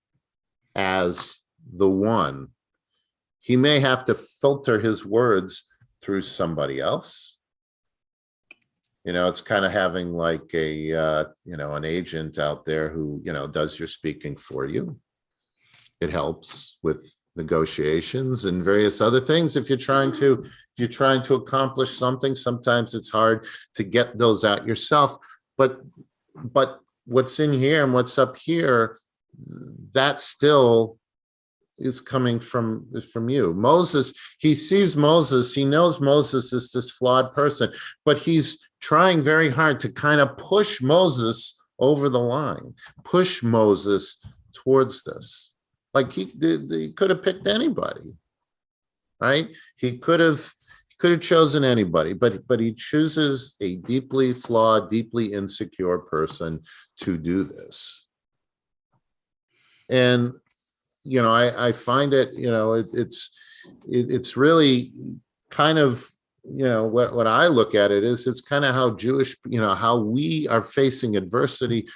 A: as the one. He may have to filter his words through somebody else. It's kind of having like an agent out there who, does your speaking for you. It helps with negotiations and various other things. If you're trying to accomplish something, sometimes it's hard to get those out yourself. But what's in here and what's up here, that still is coming from you. Moses, he sees Moses, he knows Moses is this flawed person, but he's trying very hard to kind of push Moses over the line, push Moses towards this. Like he could have picked anybody, right? He could have chosen anybody, but he chooses a deeply flawed, deeply insecure person to do this. And I find it, it's really kind of, what I look at it is, it's kind of how Jewish, how we are facing adversity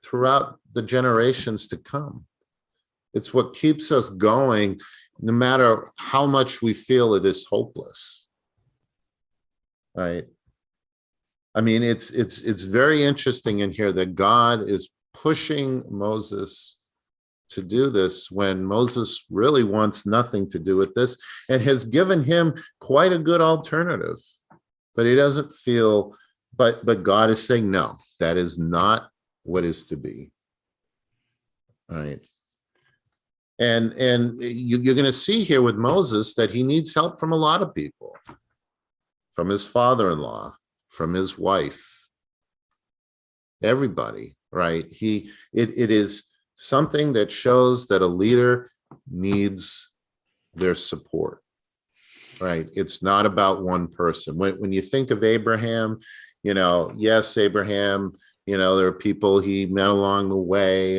A: throughout the generations to come. It's what keeps us going, no matter how much we feel it is hopeless. Right? I mean, it's very interesting in here that God is pushing Moses to do this when Moses really wants nothing to do with this and has given him quite a good alternative, but he doesn't feel, but God is saying, no, that is not what is to be. Right. And you're going to see here with Moses that he needs help from a lot of people, from his father-in-law, from his wife, everybody, right? It is something that shows that a leader needs their support, right? It's not about one person. When you think of Abraham, yes, Abraham, there are people he met along the way,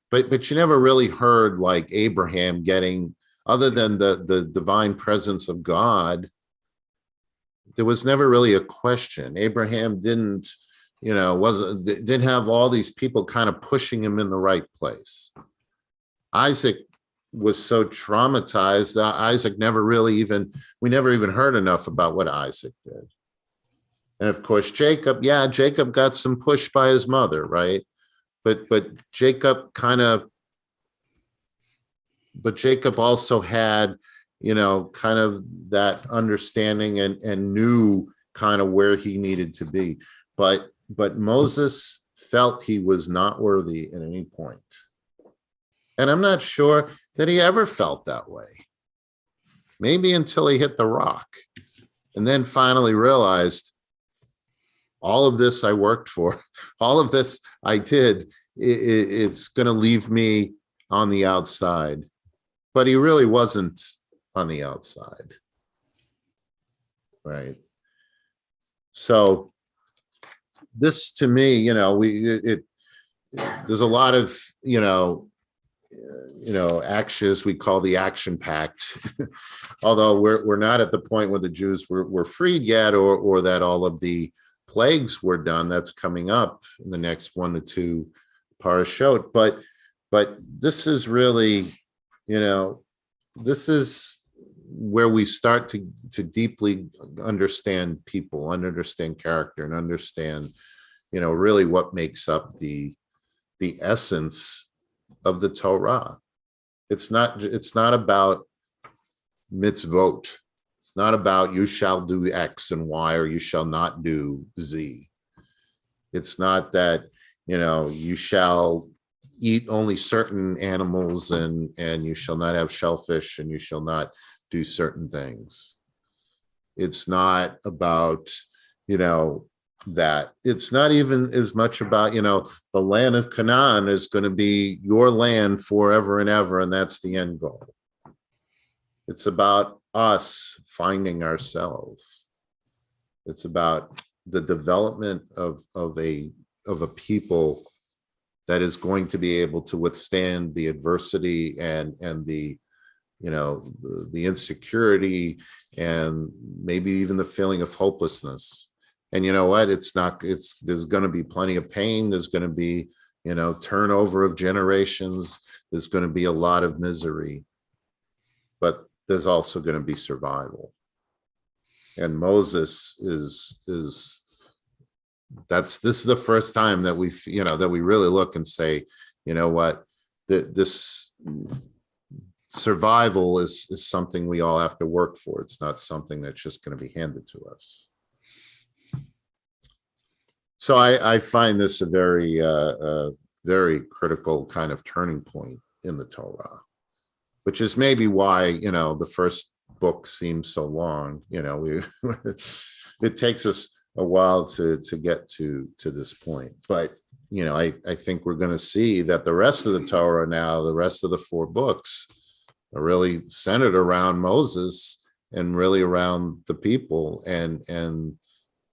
A: but you never really heard like Abraham getting, other than the divine presence of God, there was never really a question. Abraham didn't have all these people kind of pushing him in the right place. Isaac was so traumatized that Isaac we never even heard enough about what Isaac did. And of course, Jacob got some push by his mother, right? But Jacob also had, kind of that understanding and knew kind of where he needed to be. But Moses felt he was not worthy at any point. And I'm not sure that he ever felt that way. Maybe until he hit the rock and then finally realized, all of this I worked for, all of this I did, it's going to leave me on the outside. But he really wasn't on the outside, right? So this, to me, there's a lot of, actions we call the action pact, although we're not at the point where the Jews were freed yet, or that all of the plagues were done. That's coming up in the next 1 to 2 parashot. But this is really, this is where we start to deeply understand people, understand character, and understand, really what makes up the essence of the Torah. It's not about mitzvot. It's not about you shall do X and Y or you shall not do Z. It's not that, you shall eat only certain animals and you shall not have shellfish and you shall not do certain things. It's not about, that. It's not even as much about, the land of Canaan is going to be your land forever and ever, and that's the end goal. It's about us finding ourselves. It's about the development of a people that is going to be able to withstand the adversity and the the insecurity and maybe even the feeling of hopelessness. And you know what? There's going to be plenty of pain. There's going to be, turnover of generations. There's going to be a lot of misery, but there's also going to be survival. And Moses this is the first time that that we really look and say, what, this survival is something we all have to work for. It's not something that's just going to be handed to us. So I find this a very, very critical kind of turning point in the Torah, which is maybe why, the first book seems so long. It takes us a while to get to this point. But, I think we're going to see that the rest of the Torah now, the rest of the 4 books are really centered around Moses and really around the people and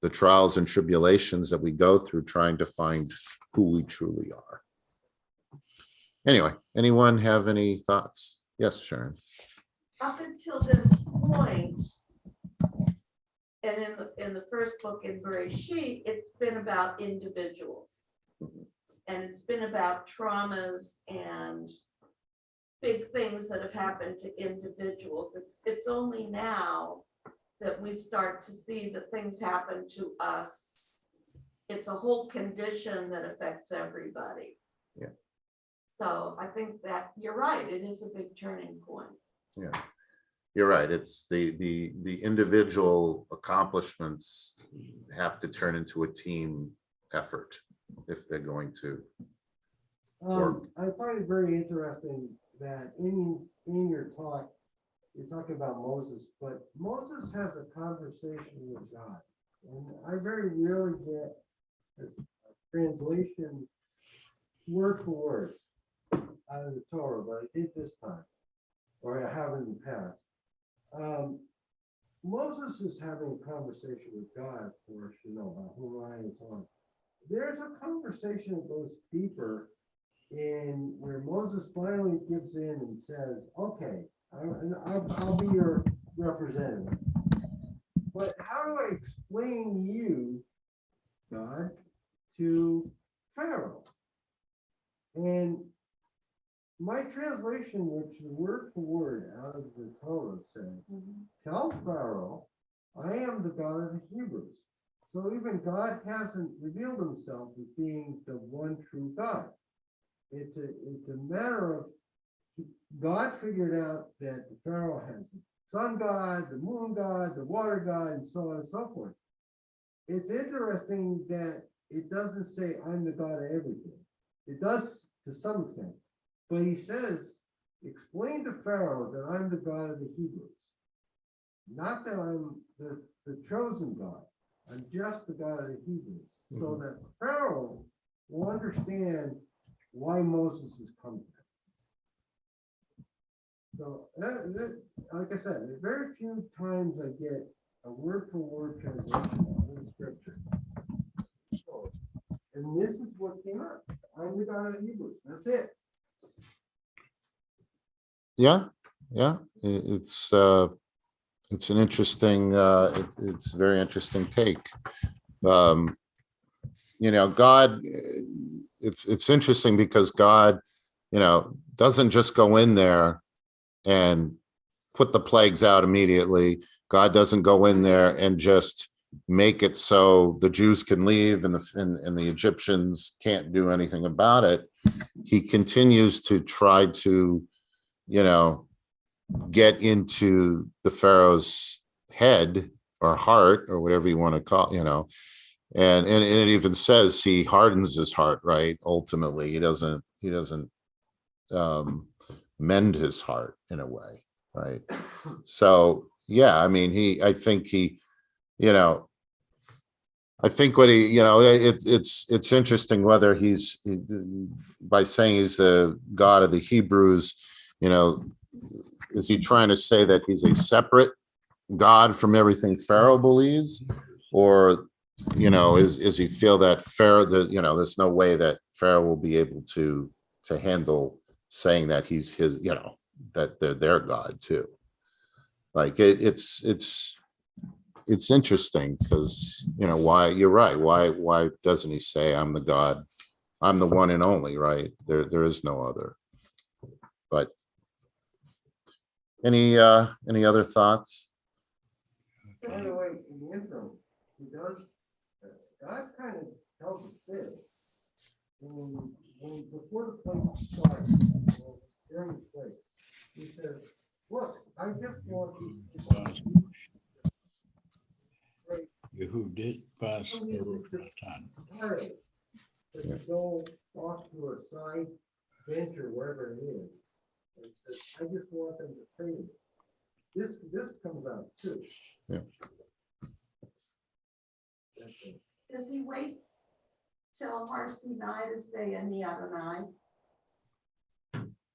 A: the trials and tribulations that we go through trying to find who we truly are. Anyway, anyone have any thoughts? Yes, Sharon.
I: Up until this point, and in the first book in Bereshit, it's been about individuals. And it's been about traumas and big things that have happened to individuals. It's only now that we start to see that things happen to us. It's a whole condition that affects everybody.
A: Yeah.
I: So I think that you're right. It is a big turning point.
A: Yeah, you're right. It's the individual accomplishments have to turn into a team effort if they're going to work.
J: I find it very interesting that in your talk, you're talking about Moses, but Moses has a conversation with God. And I very rarely get a translation word for word out of the Torah, but I did this time, or I have in the past. Moses is having a conversation with God, of course, about who I am on. There's a conversation that goes deeper in where Moses finally gives in and says, okay, I'll be your representative. But how do I explain you, God, to Pharaoh? And my translation, which is word for word out of the Torah, says, tell Pharaoh, I am the God of the Hebrews. So even God hasn't revealed himself as being the one true God. It's a matter of God figured out that the Pharaoh has the sun god, the moon god, the water god, and so on and so forth. It's interesting that it doesn't say I'm the God of everything. It does to some extent, but he says, explain to Pharaoh that I'm the God of the Hebrews. Not that I'm the chosen God. I'm just the God of the Hebrews. So that Pharaoh will understand why Moses has come to him. So that, like I said, there's very few times I get a word for word translation of the scripture. So, and this is what came out. I'm the God of the Hebrews. That's it.
A: Yeah. It's an interesting. It's a very interesting take. God. It's interesting because God, doesn't just go in there and put the plagues out immediately. God doesn't go in there and just make it so the Jews can leave and the Egyptians can't do anything about it. He continues to try to, get into the Pharaoh's head or heart or whatever you want to call, and it even says he hardens his heart, right? Ultimately, he doesn't mend his heart in a way, right? So yeah, I mean, I think what he, it's interesting whether he's, by saying he's the God of the Hebrews, is he trying to say that he's a separate God from everything Pharaoh believes, or is he feel that Pharaoh, there's no way that Pharaoh will be able to handle saying that he's his, that they're their God too. Like it's interesting because why, you're right, why doesn't he say I'm the God, I'm the one and only, right? There is no other. But any other thoughts?
J: By the way, in the intro, he does, God kind of tells us this. When before the plague starts, during the plague, he says, look, I just want you
G: Who did pass
J: to go off to a side bench or wherever it is. And says, I just want them to pray to me. This comes out too.
A: Yeah.
I: Does he wait till Har Sinai to say Ani Adonai?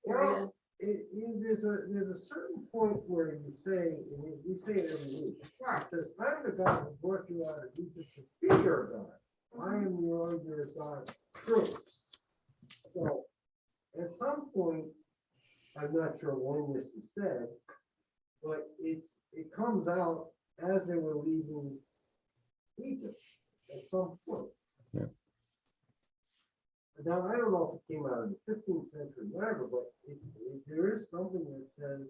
J: Well, there's a certain point where you say, and you say it every week. It says, I'm the God who brought you out of Egypt to be your God. I am the Lord your God, true. So at some point, I'm not sure when this is said, but it comes out as they were leaving Egypt at some point.
A: Yeah.
J: Now, I don't know if it came out in the 15th century, whatever, but there is something that says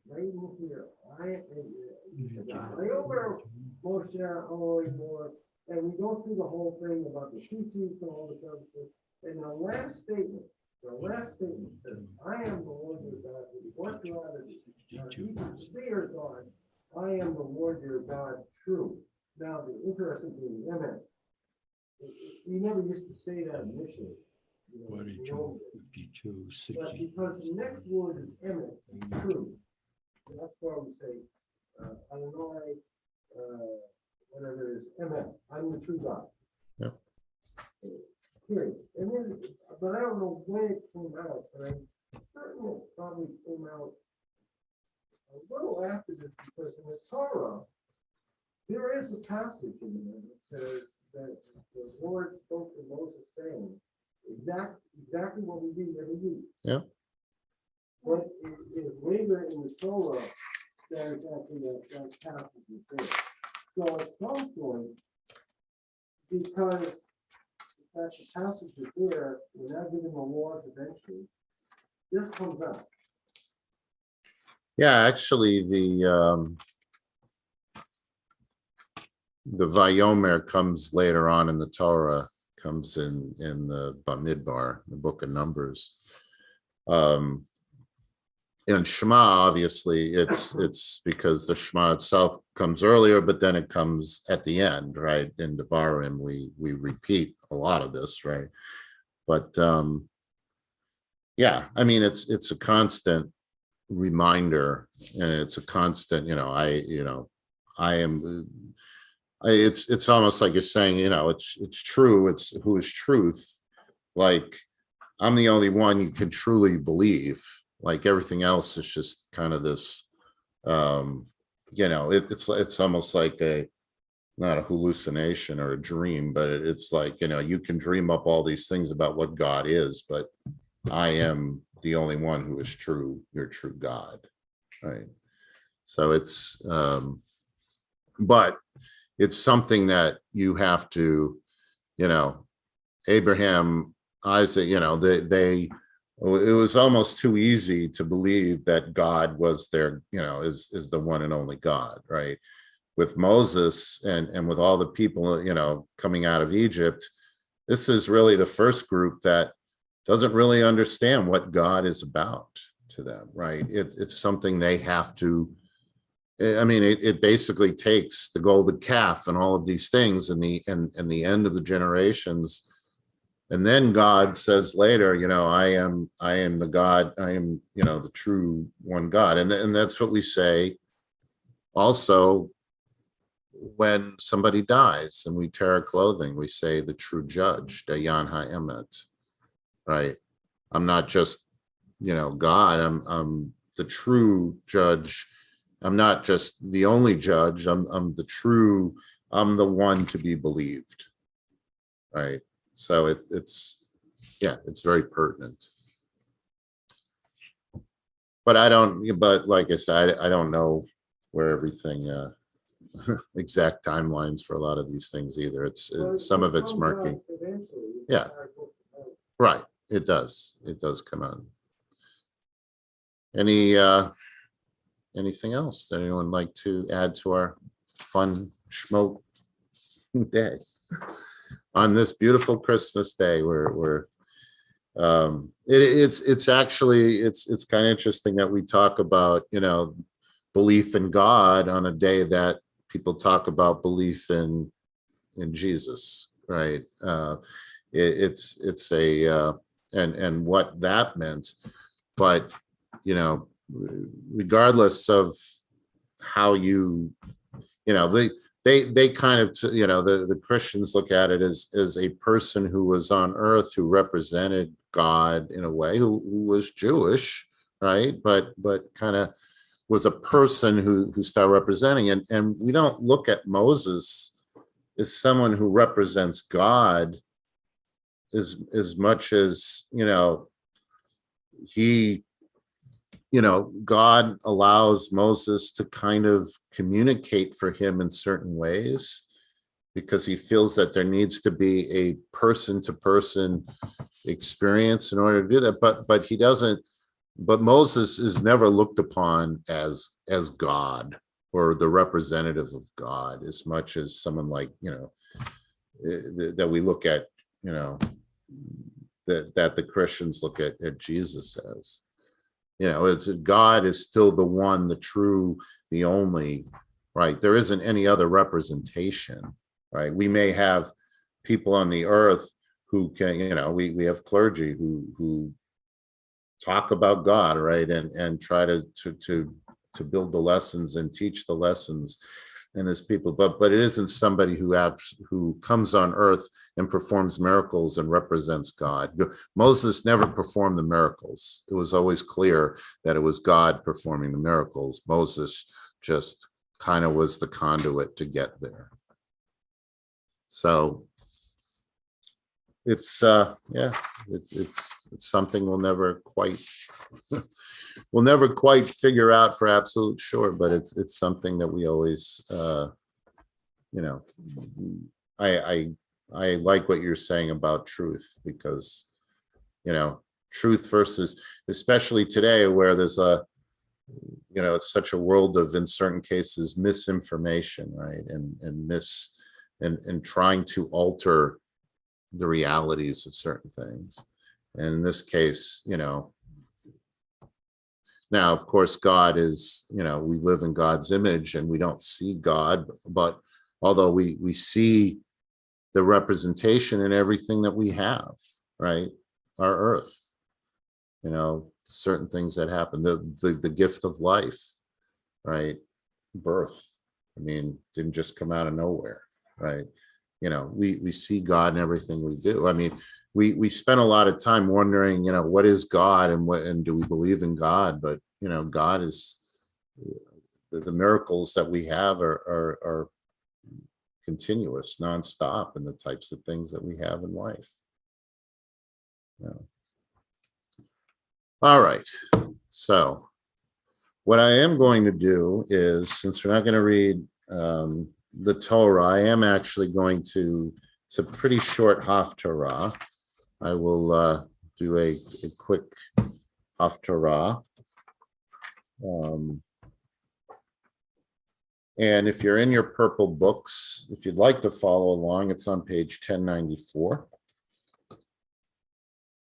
J: right in here, I over Moshe, and we go through the whole thing about the tzitzis and all this other stuff. And the last statement says, I am the Lord your God, who brought you out of Egypt to be your God. I am the Lord your God, true. Now, the interesting thing, amen. We never used to say that initially.
G: 42, 52,
J: But
G: 60.
J: because the next word is emet, true. So that's why we say, Adonai, whatever it is, emet, I'm the true God.
A: Yep.
J: curious. And then, but I don't know when it came out, but I certainly it probably came out a little after this, because in the Torah, there is a passage in there that says that the Lord spoke to Moses saying, exactly what we read every week.
A: Yeah.
J: But it is later in the Torah that is actually that passage is there. So at some point, because that the passage is there, we're not given the laws eventually, this comes out.
A: Yeah, actually, the Vayomer comes later on in the Torah, comes in the Bamidbar, the Book of Numbers. In Shema, obviously, it's because the Shema itself comes earlier, but then it comes at the end, right? In Devarim, we repeat a lot of this, right? But yeah, I mean, it's a constant reminder, and it's a constant, it's almost like you're saying, it's true, it's who is truth. Like, I'm the only one you can truly believe. Like, everything else is just kind of this, it's almost like not a hallucination or a dream, but it's like, you can dream up all these things about what God is, but I am the only one who is true, your true God, right? So it's, but it's something that you have to, Abraham, Isaac, it was almost too easy to believe that God was their, is the one and only God, right? With Moses and with all the people, coming out of Egypt, this is really the first group that doesn't really understand what God is about to them, right? It's something they have to, I mean, it basically takes the golden calf and all of these things and the end of the generations. And then God says later, I am the God, I am, the true one God. And that's what we say also when somebody dies and we tear our clothing, we say the true judge, Dayan HaEmet, right? I'm not just, God, I'm the true judge. I'm not just the only judge. I'm the true, I'm the one to be believed, right? So it's very pertinent. But like I said, I don't know where everything, exact timelines for a lot of these things either. It's some of it's murky. Yeah, right. It does come out. Anything else that anyone like to add to our fun schmoke day on this beautiful Christmas day? It's actually kind of interesting that we talk about belief in God on a day that people talk about belief in Jesus, right? It's a and what that meant, but regardless of how they kind of, the Christians look at it as a person who was on earth who represented God in a way, who was Jewish, right? But kind of was a person who started representing it. And we don't look at Moses as someone who represents God as much as, God allows Moses to kind of communicate for him in certain ways because he feels that there needs to be a person-to-person experience in order to do that. But he doesn't, but Moses is never looked upon as God or the representative of God as much as someone like, that we look at, that the Christians look at Jesus as. It's God is still the one, the true, the only, right? There isn't any other representation, right? We may have people on the earth who can, we have clergy who talk about God, right? And try to build the lessons and teach the lessons. and there's people, but it isn't somebody who comes on earth and performs miracles and represents God. Moses never performed the miracles. It was always clear that it was God performing the miracles. Moses just kind of was the conduit to get there. So it's it's something we'll never quite figure out for absolute sure, but it's something that we always I like what you're saying about truth, because truth versus, especially today where there's it's such a world of, in certain cases, misinformation, right, and trying to alter the realities of certain things. And in this case, now, of course, God is, we live in God's image and we don't see God, but although we see the representation in everything that we have, right? Our earth, certain things that happen, the gift of life, right? Birth, didn't just come out of nowhere, right? We see God in everything we do. We spend a lot of time wondering, what is God and do we believe in God? But, God is, the miracles that we have are continuous, nonstop, in the types of things that we have in life. All right. So what I am going to do is, since we're not going to read the Torah, I am actually going to, it's a pretty short Haftarah. I will do a quick Haftarah. And if you're in your purple books, if you'd like to follow along, it's on page 1094.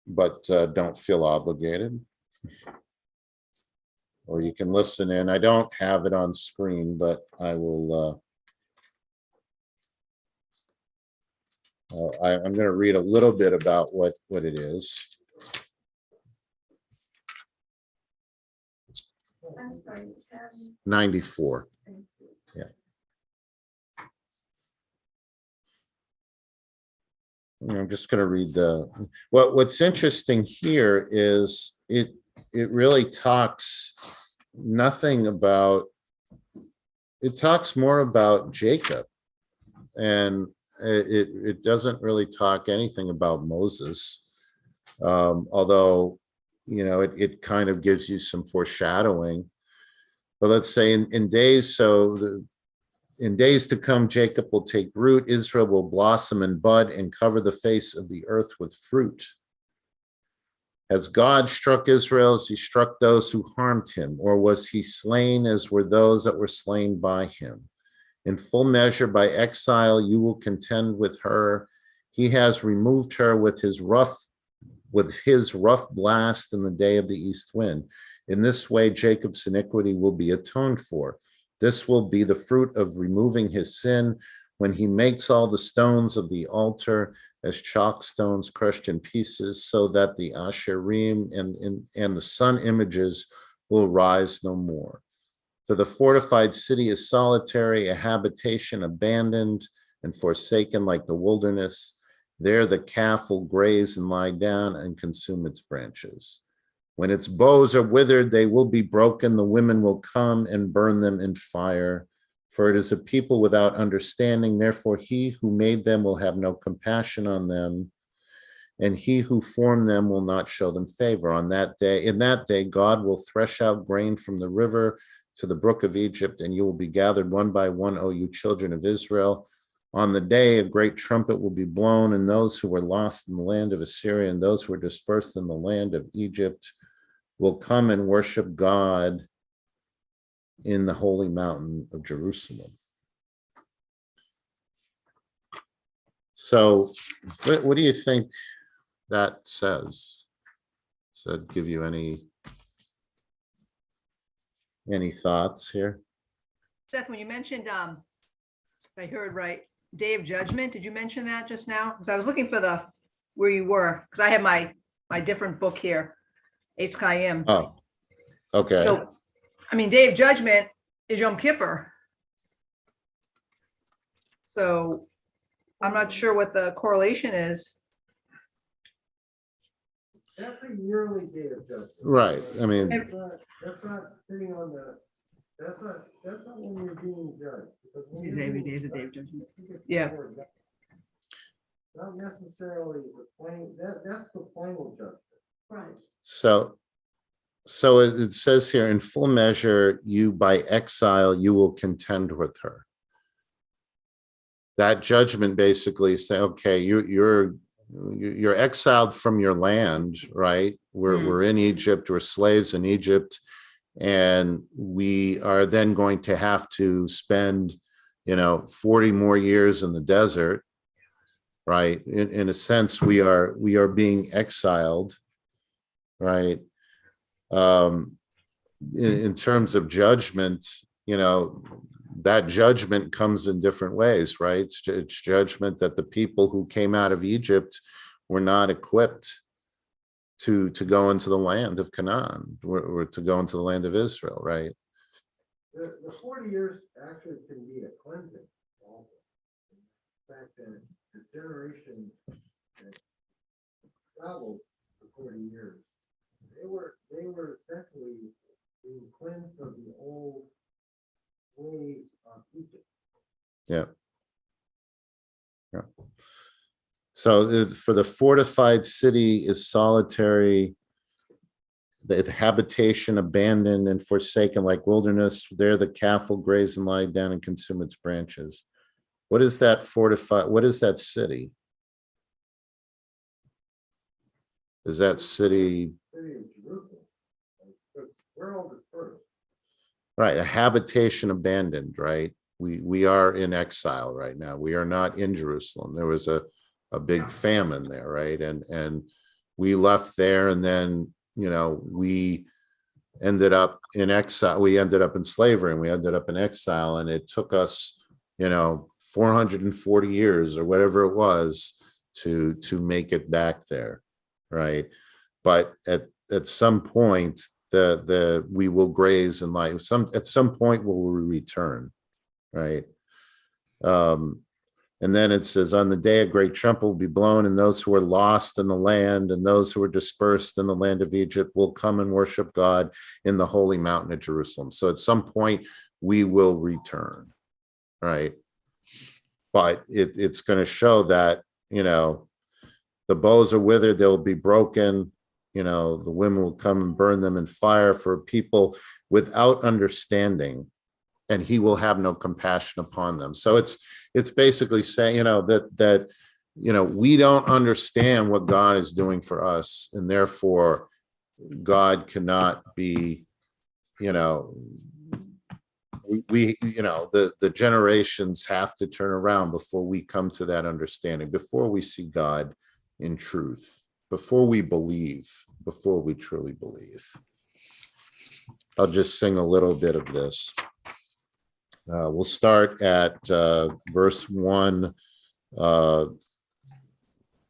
A: But don't feel obligated. Or you can listen in. I don't have it on screen, but I will. I'm going to read a little bit about what it is.
I: I'm sorry,
A: 94. Yeah. I'm just going to read what's interesting here is it really talks nothing about, it talks more about Jacob, and it doesn't really talk anything about Moses, although it kind of gives you some foreshadowing. But let's say in days to come, Jacob will take root, Israel will blossom and bud and cover the face of the earth with fruit. Has God struck Israel as he struck those who harmed him, or was he slain as were those that were slain by him? In full measure by exile you will contend with her. He has removed her with his rough blast in the day of the east wind. In this way Jacob's iniquity will be atoned for. This will be the fruit of removing his sin, when he makes all the stones of the altar as chalk stones crushed in pieces, so that the Asherim and the sun images will rise no more. For the fortified city is solitary, a habitation abandoned and forsaken like the wilderness. There the calf will graze and lie down and consume its branches. When its boughs are withered, they will be broken. The women will come and burn them in fire. For it is a people without understanding. Therefore, he who made them will have no compassion on them, and he who formed them will not show them favor. In that day, God will thresh out grain from the river to the brook of Egypt, and you will be gathered one by one, O you children of Israel. On the day, a great trumpet will be blown, and those who were lost in the land of Assyria and those who were dispersed in the land of Egypt will come and worship God in the holy mountain of Jerusalem. So what do you think that says? Does that give you any thoughts here?
E: Seth, when you mentioned, if I heard right, Day of Judgment, did you mention that just now? Because I was looking for where you were, because I have my different book here, Eitz Chaim.
A: Oh, okay.
E: So, Day of Judgment is Yom Kippur. So I'm not sure what the correlation is.
J: That's a yearly day of judgment.
A: Right, I mean,
J: That's not sitting on the, that's not when you're being judged. because when
E: These
J: you're
E: every
J: being
E: day is a day of
J: judged,
E: judgment.
J: you get
E: Yeah.
J: before God. Not necessarily the final, that's the final judgment.
I: Right.
A: so it says here, in full measure, you by exile, you will contend with her. That judgment basically say, okay, you're exiled from your land, right? We're in Egypt, we're slaves in Egypt, and we are then going to have to spend, 40 more years in the desert, right? In a sense, we are being exiled, right? In terms of judgment, that judgment comes in different ways, right? It's judgment that the people who came out of Egypt were not equipped to go into the land of Canaan, or to go into the land of Israel, right?
J: The 40 years actually can be a cleansing also. In fact, that the generation that traveled for 40 years, they were essentially being cleansed of the old ways of Egypt.
A: Yeah. So for the fortified city is solitary, the habitation abandoned and forsaken like wilderness. There the calf will graze and lie down and consume its branches. What is that fortified? What is that city? Is that city?
J: City of Jerusalem. Because we're all dispersed.
A: Right, a habitation abandoned, right? We are in exile right now. We are not in Jerusalem. There was a big famine there, right? And we left there, and then, we ended up in exile. We ended up in slavery, and we ended up in exile, and it took us, 440 years or whatever it was to make it back there, right? But at some point, we will graze and lie. At some point will we return, right? And then it says, on the day a great trumpet will be blown, and those who are lost in the land and those who are dispersed in the land of Egypt will come and worship God in the holy mountain of Jerusalem. So at some point we will return, right? But it's going to show that, the bows are withered, they'll be broken. The women will come and burn them in fire for people without understanding, and he will have no compassion upon them. So it's basically saying, that we don't understand what God is doing for us, and therefore God cannot be, the generations have to turn around before we come to that understanding, before we see God in truth, before we believe, before we truly believe. I'll just sing a little bit of this. We'll start at verse 1,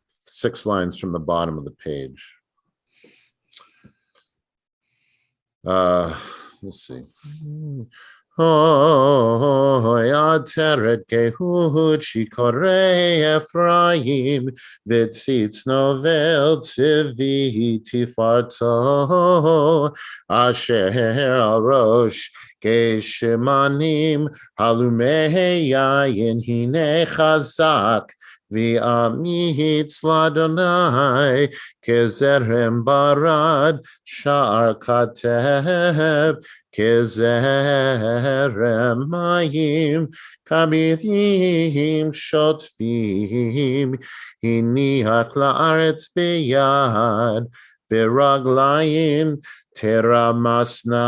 A: 6 lines from the bottom of the page. Let's see. Ateret kehud shikorei Ephraim v'tzitz novel tzivi tifarto asher al rosh keshemanim halumei yayin hine chazak v'amitz ladonai kezerem barad shar kateb kezerem mayim kabithim shotfim hiniach la'aretz biyad v'raglayim teramasna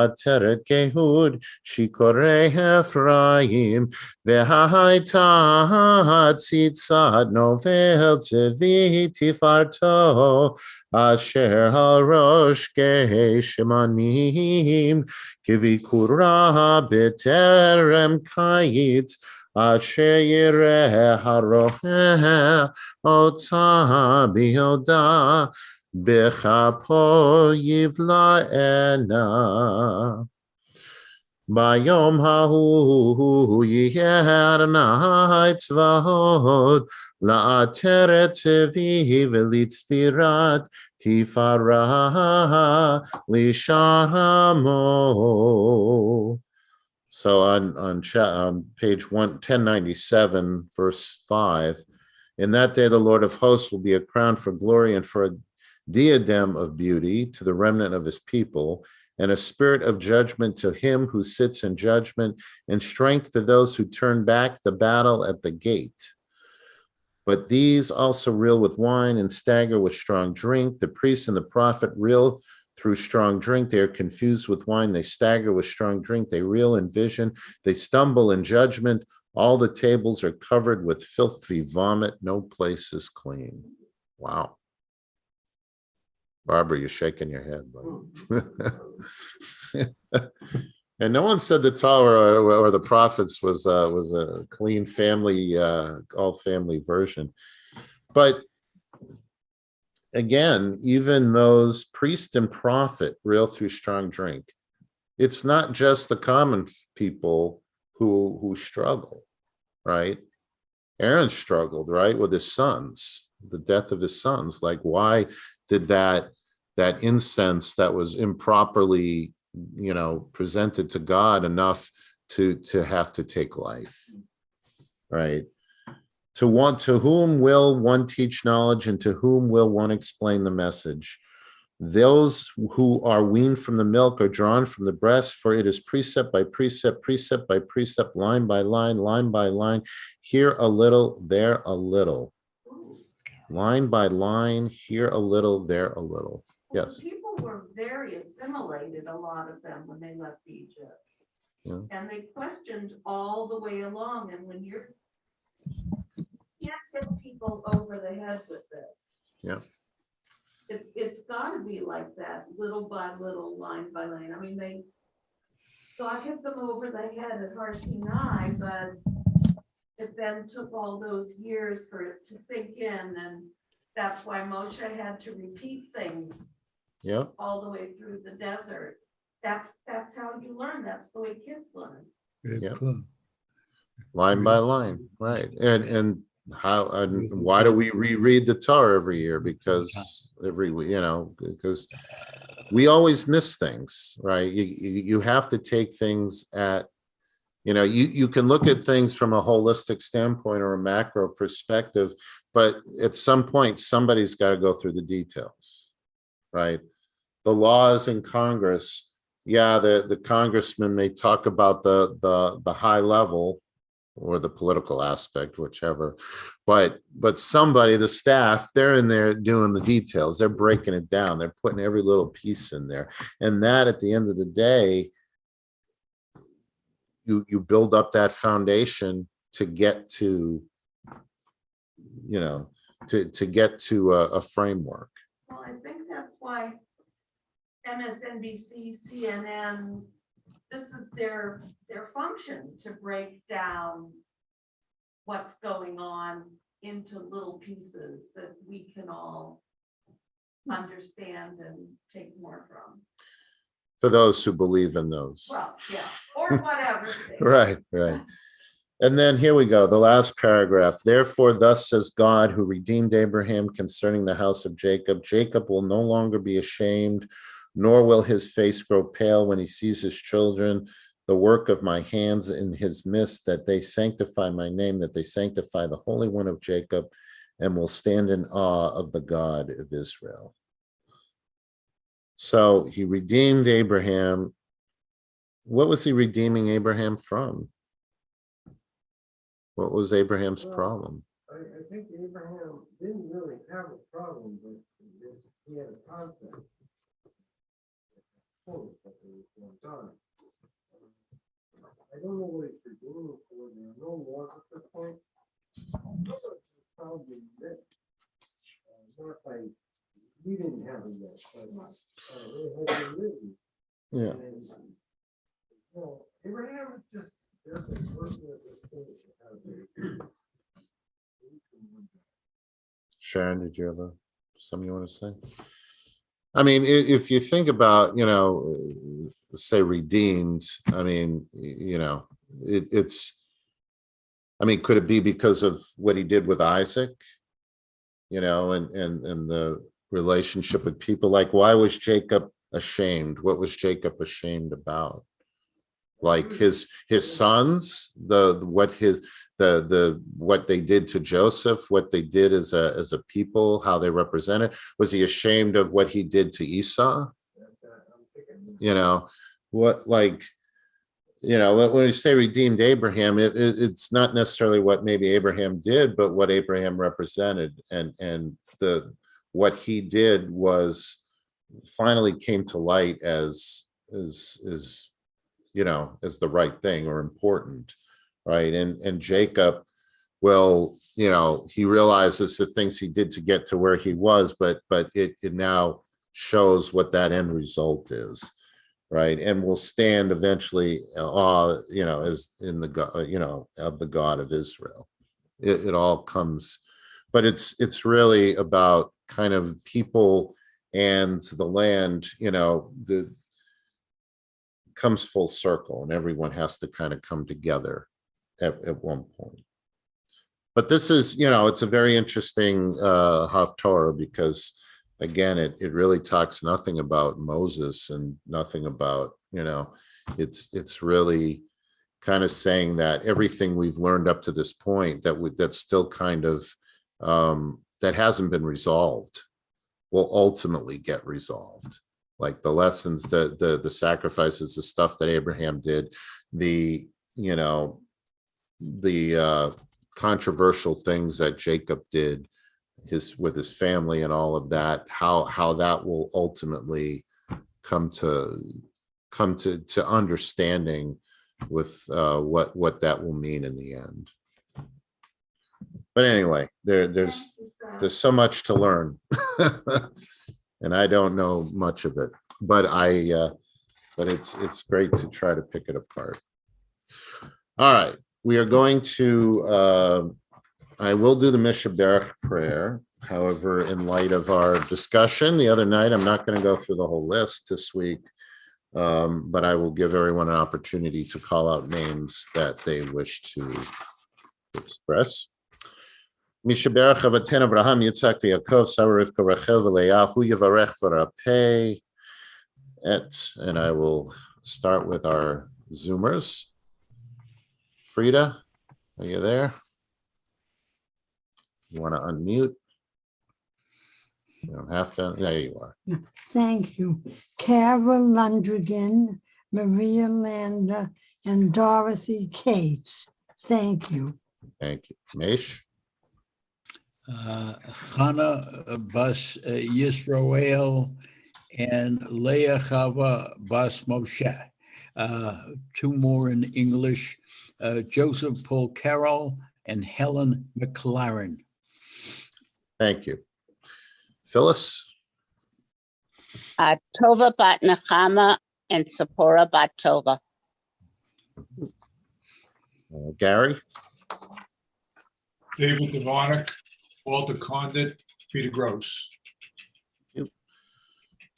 A: ateret kehud shikorei Ephraim v'haita tzitzad novel tzevi tifarto asher al rosh keshemanim kivikura b'terem kayitz asher yireh haroheh ota biyoda b'chapo yivla'ena Bayom hahu yeh Adonai tzvahot la'ateret tevi v'litzfirat tifara lisharamo. So on page 1097, verse 5, in that day the Lord of hosts will be a crown for glory and for a diadem of beauty to the remnant of his people, and a spirit of judgment to him who sits in judgment, and strength to those who turn back the battle at the gate. But these also reel with wine and stagger with strong drink. The priest and the prophet reel through strong drink. They are confused with wine. They stagger with strong drink. They reel in vision. They stumble in judgment. All the tables are covered with filthy vomit. No place is clean. Wow. Barbara, you're shaking your head. And no one said the Torah or the prophets was a clean family, all family version. But again, even those priest and prophet reel through strong drink. It's not just the common people who struggle, right? Aaron struggled, right, with his sons, the death of his sons. Like, why did that incense that was improperly, presented to God enough to have to take life, right? To whom will one teach knowledge, and to whom will one explain the message? Those who are weaned from the milk are drawn from the breast, for it is precept by precept, precept by precept, line by line by line, here a little, there a little. Line by line, here a little, there a little.
I: Well,
A: Yes.
I: people were very assimilated, a lot of them, when they left Egypt.
A: Yeah.
I: And they questioned all the way along. And when you can't get people over the head with this.
A: Yeah.
I: It's got to be like that, little by little, line by line. I mean, God hit them over the head at Har Sinai, but it then took all those years for it to sink in, and that's why Moshe had to repeat things.
A: Yeah.
I: All the way through the desert. That's how you learn. That's the way kids learn.
A: Yeah. Line by line, right? And why do we reread the Torah every year? Because because we always miss things, right? You have to take things at, you can look at things from a holistic standpoint or a macro perspective, but at some point somebody's got to go through the details, right? The laws in Congress, the congressman may talk about the high level or the political aspect, whichever, but somebody, the staff, they're in there doing the details. They're breaking it down. They're putting every little piece in there. And that, at the end of the day, you build up that foundation to get to, to get to a framework.
I: Well, I think that's why MSNBC, CNN, this is their function, to break down what's going on into little pieces that we can all understand and take more from.
A: For those who believe in those.
I: Well, yeah, or whatever.
A: Right. And then here we go, the last paragraph. Therefore, thus says God, who redeemed Abraham concerning the house of Jacob. Jacob will no longer be ashamed, nor will his face grow pale when he sees his children, the work of my hands in his midst, that they sanctify my name, that they sanctify the Holy One of Jacob, and will stand in awe of the God of Israel. So he redeemed Abraham. What was he redeeming Abraham from? What was Abraham's problem?
J: I think Abraham didn't really have a problem, but he had a conflict. I don't know what he's redeeming for. There are no laws at this point. Probably that. Not like we didn't have it yet, but it had been written.
A: Yeah.
J: And, Abraham is just there's a person at this thing.
A: Sharon, did you have something you want to say? I mean, if you think about, say redeemed, I mean, it's, I mean, could it be because of what he did with Isaac? And the relationship with people, like, why was Jacob ashamed? What was Jacob ashamed about? Like his sons, what they did to Joseph, what they did as a people, how they represented. Was he ashamed of what he did to Esau? What, like, when we say redeemed Abraham, it's not necessarily what maybe Abraham did, but what Abraham represented, and what he did was finally came to light as the right thing or important, right? And Jacob, well, he realizes the things he did to get to where he was, but it now shows what that end result is, right? And will stand eventually, as in the God, of the God of Israel. It all comes, but it's really about kind of people and the land, the comes full circle, and everyone has to kind of come together at one point. But this is, it's a very interesting Haftorah, because again, it really talks nothing about Moses and nothing about, it's really kind of saying that everything we've learned up to this point that's still kind of that hasn't been resolved will ultimately get resolved. Like the lessons, the sacrifices, the stuff that Abraham did, the controversial things that Jacob did with his family and all of that, how that will ultimately come to understanding with what that will mean in the end. But anyway, there's so much to learn. And I don't know much of it, but it's great to try to pick it apart. All right, we are going to, I will do the Mishaberach prayer. However, in light of our discussion the other night, I'm not going to go through the whole list this week, but I will give everyone an opportunity to call out names that they wish to express. Mishaberach Avaten Abraham Yitzhak v'Yaakov Sarah Rivka Rachel v'Leah Hu Yivarech v'Rapeh Et. And I will start with our Zoomers. Frida, are you there? You want to unmute? You don't have to. There you are.
F: Thank you. Carol Lundrigan, Maria Landa, and Dorothy Cates. Thank you.
A: Thank you. Mesh?
G: Chana Bas Yisrael and Leah Chava Bas Moshe. Two more in English, Joseph Paul Carroll and Helen McLaren.
A: Thank you. Phyllis?
K: Tova Bat Nechama and Sephora Bat Tova.
A: Gary?
B: David Devarnik, Walter Condit, Peter Gross.
A: Thank you.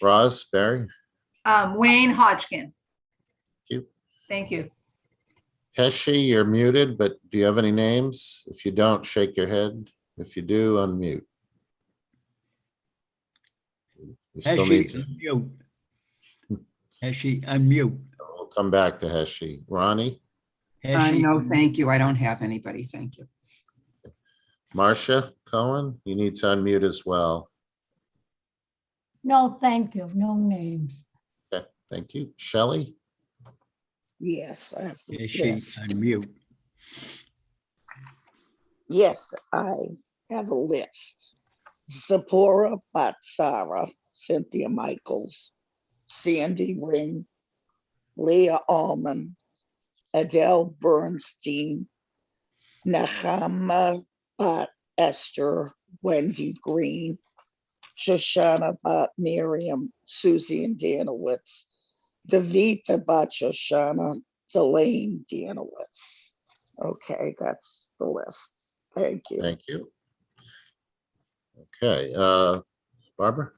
A: Roz, Barry?
E: Wayne Hodgkin.
A: Thank you.
E: Thank you.
A: Heshi, you're muted, but do you have any names? If you don't, shake your head. If you do, unmute. You still need to.
G: Unmute. Heshi, unmute.
A: We'll come back to Heshi. Ronnie?
G: Heshi,
C: No, thank you. I don't have anybody. Thank you.
A: Marcia Cohen, you need to unmute as well.
F: No, thank you. No names.
A: Okay, thank you. Shelley?
L: Yes,
G: Heshi, unmute.
L: yes, I have a list. Zipporah Batsara, Cynthia Michaels, Sandy Ring, Leah Allman, Adele Bernstein, Nahama Bat Esther, Wendy Green, Shoshana Bat Miriam, Susie and Danowitz, Davita Bat Shoshana, Delane Danowitz. Okay, that's the list. Thank you.
A: Thank you. Okay, Barbara?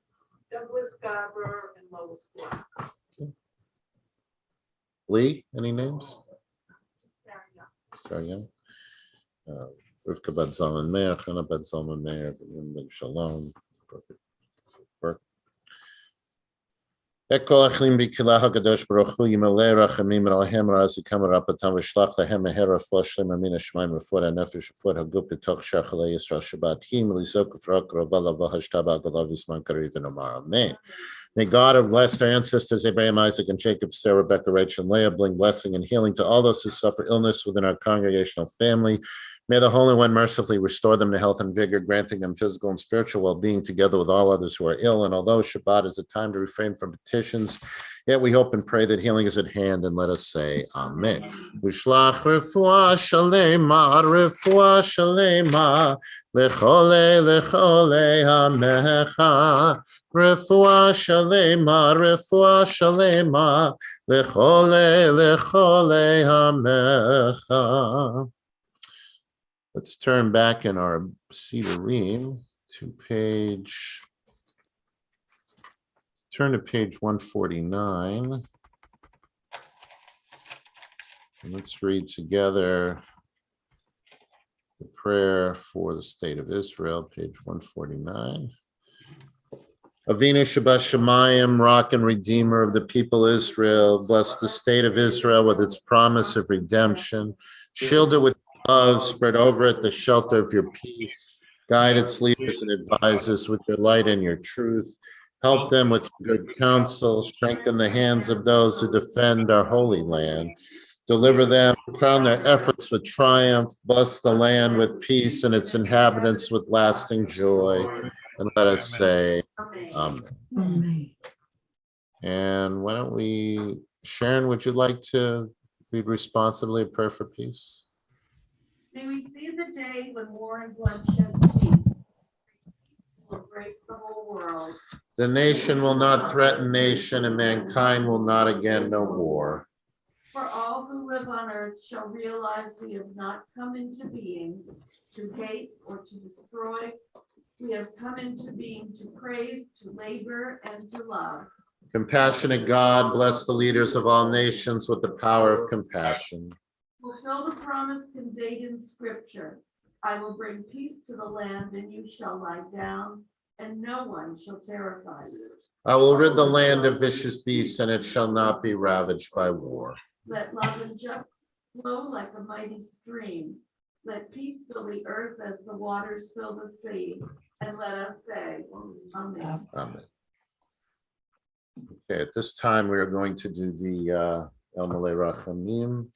I: Douglas Garber and Lois Black.
A: Lee, any names? Sorry, yeah. Rivka Bat Zalman Meir, Chana Bat Zalman Meir, Ben Shalom. Ekol achlim b'kilah hakadosh baruch hu yimalei rachamim rohem razikam rapatam v'shlach lehem meher refuah shlem amin hashmayim refuah hanefesh refuah haguf b'toch shachalei Yisrael Shabbat Kim l'zok v'rak rabba lavahashtaba agalav yisman karit and Omar Amen. May God have blessed our ancestors Abraham, Isaac, and Jacob, Sarah, Rebecca, Rachel, and Leah, bring blessing and healing to all those who suffer illness within our congregational family. May the Holy One mercifully restore them to health and vigor, granting them physical and spiritual well-being together with all others who are ill. And although Shabbat is a time to refrain from petitions, yet we hope and pray that healing is at hand, and let us say Amen. Ushlach refuah shalema, lechole hamecha. Refuah shalema, lechole hamecha. Let's turn back in our Sidurim to turn to page 149. And let's read together the prayer for the state of Israel, page 149. Avinu Shabbat Shemayim, rock and redeemer of the people Israel, bless the state of Israel with its promise of redemption. Shield it with love, spread over it the shelter of your peace. Guide its leaders and advisors with your light and your truth. Help them with good counsel. Strengthen the hands of those who defend our holy land. Deliver them, crown their efforts with triumph. Bless the land with peace and its inhabitants with lasting joy. And let us say Amen.
F: Amen.
A: And why don't we, Sharon, would you like to read responsibly a prayer for peace?
I: May we see the day when war and bloodshed cease. Will embrace the whole world.
A: The nation will not threaten nation, and mankind will not again know war.
I: For all who live on earth shall realize we have not come into being to hate or to destroy. We have come into being to praise, to labor, and to love.
A: Compassionate God, bless the leaders of all nations with the power of compassion.
I: Fulfill the promise conveyed in Scripture. I will bring peace to the land, and you shall lie down, and no one shall terrify you.
A: I will rid the land of vicious beasts, and it shall not be ravaged by war.
I: Let love and justice flow like a mighty stream. Let peace fill the earth as the waters fill the sea. And let us say, Amen.
A: Amen. Okay, at this time, we are going to do the El Malei Rachamim.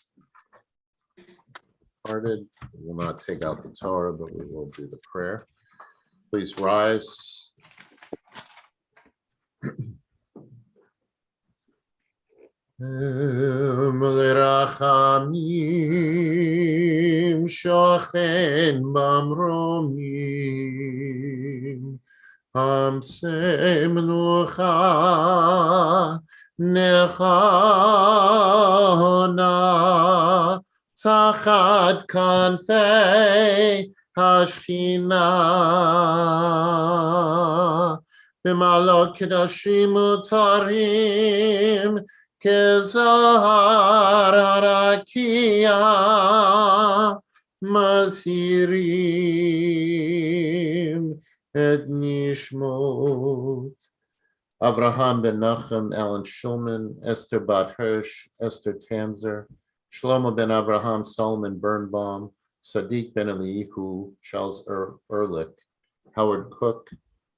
A: We will not take out the Torah, but we will do the prayer. Please rise. El Malei Rachamim shochen b'mromim. Amsei menucha nechona tachat kanfei hashchina b'malot kedoshim utarim kezahar harakia mazhirim et nishmot. Avraham ben Nachum, Alan Schulman, Esther Bat Hirsch, Esther Tanzer, Shlomo ben Avraham, Solomon Birnbaum, Sadiq ben Eliyahu, Charles Ehrlich, Howard Cook,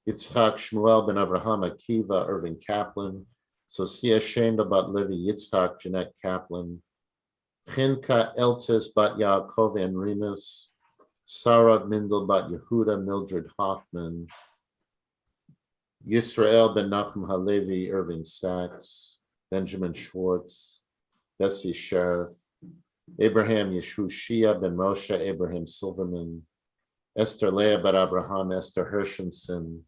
A: Yitzhak Shmuel ben Avraham Akiva, Irving Kaplan, Sosia Shenda Bat Levi Yitzhak, Jeanette Kaplan, Chinka Eltis Bat Yaakov and Remus, Sarah Mindel Bat Yehuda, Mildred Hoffman, Yisrael ben Nachum Halevi, Irving Sachs, Benjamin Schwartz, Bessie Sheriff, Abraham Yeshushia ben Moshe, Abraham Silverman, Esther Leah bat Abraham, Esther Hershenson,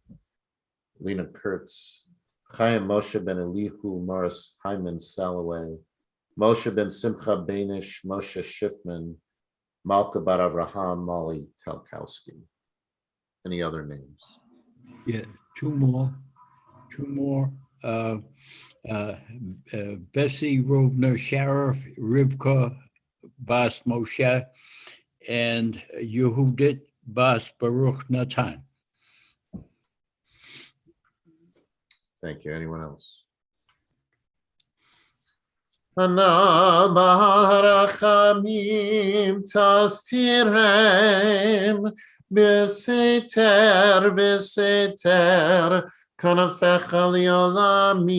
A: Lena Kurtz, Chaim Moshe ben Elihu, Morris Hyman Salaway, Moshe ben Simcha Benish, Moshe Schiffman, Malka bat Avraham, Molly Talkowski. Any other names?
G: Yeah, two more. two more. Bessie Rovner Sheriff, Rivka Bas Moshe, and Yehudit Bas Baruch Natan.
A: Thank you. Anyone else? Ana bahar harachamim tastirem beseter beseter kanafecha liolamim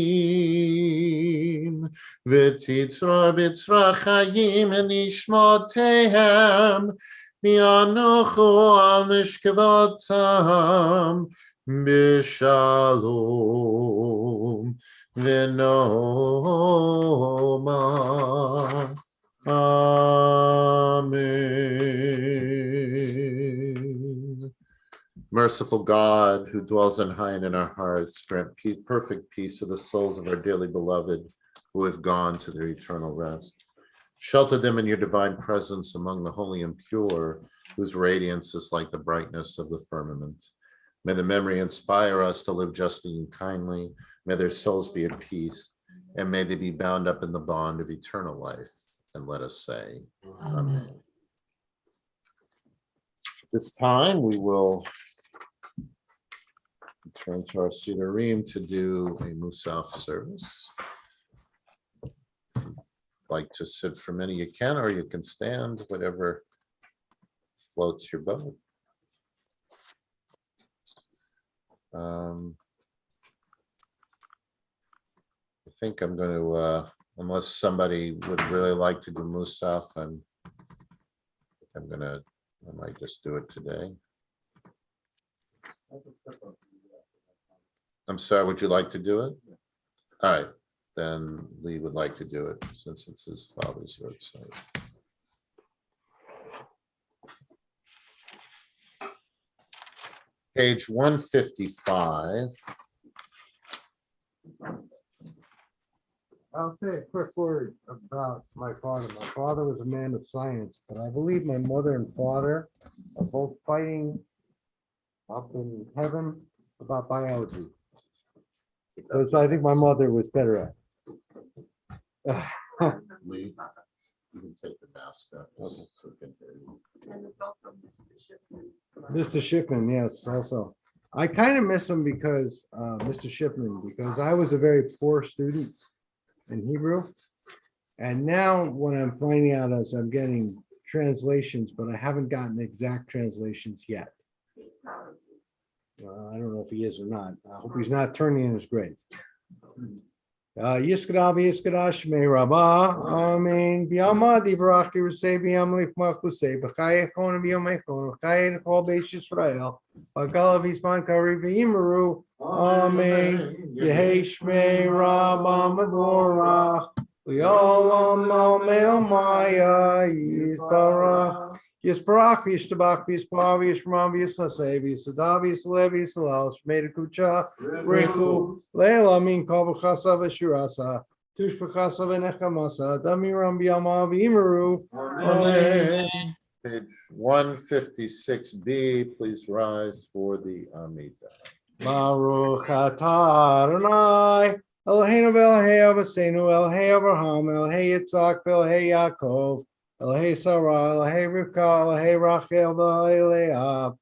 A: v'titzra b'tzra chayim nishmotehem v'yanuchu al mishkavatam b'shalom v'noma. Amen. Merciful God, who dwells on high and in our hearts, grant perfect peace to the souls of our dearly beloved who have gone to their eternal rest. Shelter them in your divine presence among the holy and pure, whose radiance is like the brightness of the firmament. May the memory inspire us to live justly and kindly. May their souls be at peace, and may they be bound up in the bond of eternal life. And let us say, Amen. This time we will turn to our Sidurim to do a Musaf service. If you'd like to sit for a minute, you can, or you can stand, whatever floats your boat. I think I'm going to, unless somebody would really like to do Musaf, I might just do it today. I'm sorry, would you like to do it? All right, then Lee would like to do it since it's his father's roadside. Page 155.
J: I'll say a quick word about my father. My father was a man of science, but I believe my mother and father are both fighting up in heaven about biology. Because I think my mother was better at it.
A: Lee, you can take the mask off. So we can hear you.
I: And it's also Mr. Shipman.
J: Mr. Shipman, yes, also. I kind of miss him because, Mr. Shipman, because I was a very poor student in Hebrew. And now what I'm finding out is I'm getting translations, but I haven't gotten exact translations yet. I don't know if he is or not. I hope he's not turning in his grave. Yiskada v'yiskada shmei rabba, amen. B'yama divrach yirusei b'yam lichmakusei, b'chayei chon b'yomei chon, b'chayei l'chol b'eish Yisrael, b'gala v'yisman kari v'yimeru, amen. Yehei shmei rabba mevorach, v'yolam al meil maya yisbarach. Yisbarach v'yishtabach v'yispar v'yishram v'yisasei v'yisadav v'yisalev v'yisalal shmei d'kucha rechu leila min kol b'chasa v'shurasa tush b'chasa v'nechamasa damiram b'yama v'imeru. Amen.
A: Page 156B, please rise for the Amidah.
J: Baruch atah Adonai Eloheinu v'Elohei Avosenu Elohei Abraham Elohei Yitzhak v'Elohei Yaakov Elohei Sarah, Elohei Rivka, Elohei Rachel, Elohei Leah,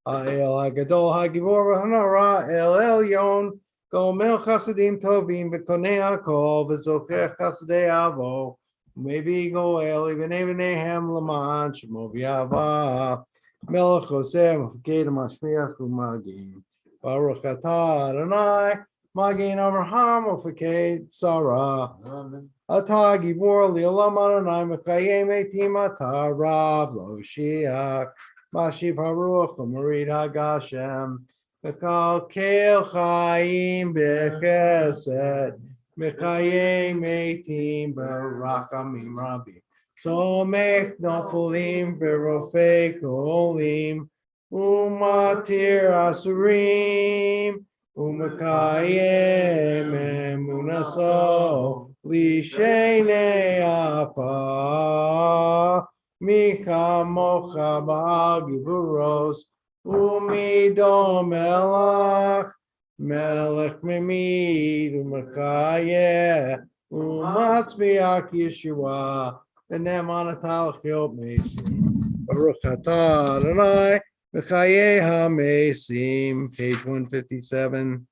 J: El HaGadol HaGibor v'Hanara, El Elyon, Gomel Chasadim Tovim, V'Konei HaKol, V'Zocher Chasadei Avo, Maybe Goel, V'nei V'neihem L'man, Shemo V'Yava, Melech Hoseh, Mefaked Mashmiach U'Magim, Baruch atah Adonai, Magin Abraham, Mefaked Sarah. Amen. Atah Gibor Li'olam Adonai Mechayei Meitim Atah Rav Lo Shiach Mashiv Haruach U'Marid Hagashem Mekal Chaim Bechesed Mechayei Meitim B'Rachamim Rabim Somech Nofolim B'Rofei Kolim U'Matir Asurim U'Mekayem Emunaso Lishenei Afa Micha Mocha Ba'al Giburos Umidom Melach Melech Mimid Umachayeh Umatzmiach Yeshua Benem Anatal Chilp Mesim Baruch Atah Adonai Mechayeh HaMesim, page 157.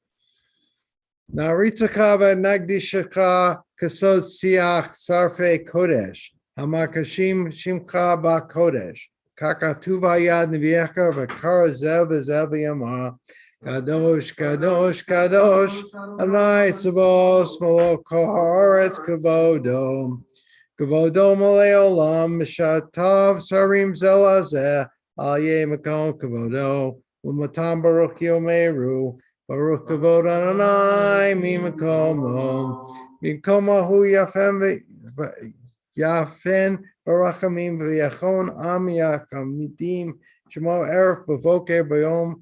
J: Naritzaka Nagdishaka Kasot Siach Sarfe Kodesh Hamakashim Shimcha Ba Kodesh Kakatuva Yad Nevieka Vakara Zev Zev Yamah Kadosh Kadosh Kadosh Adonai Tzavos Malok Koharetz Kavodo Kavodo Malay Olam Mishatav Sarim Zelazeh Alye Makom Kavodo Umatam Baruch Yomeru Baruch Kavod Adonai Mimakomo Mikomahu Yafem Yafen Barachamim V'Yachon Am Yakamidim Shemo Erev Bavoker Bayom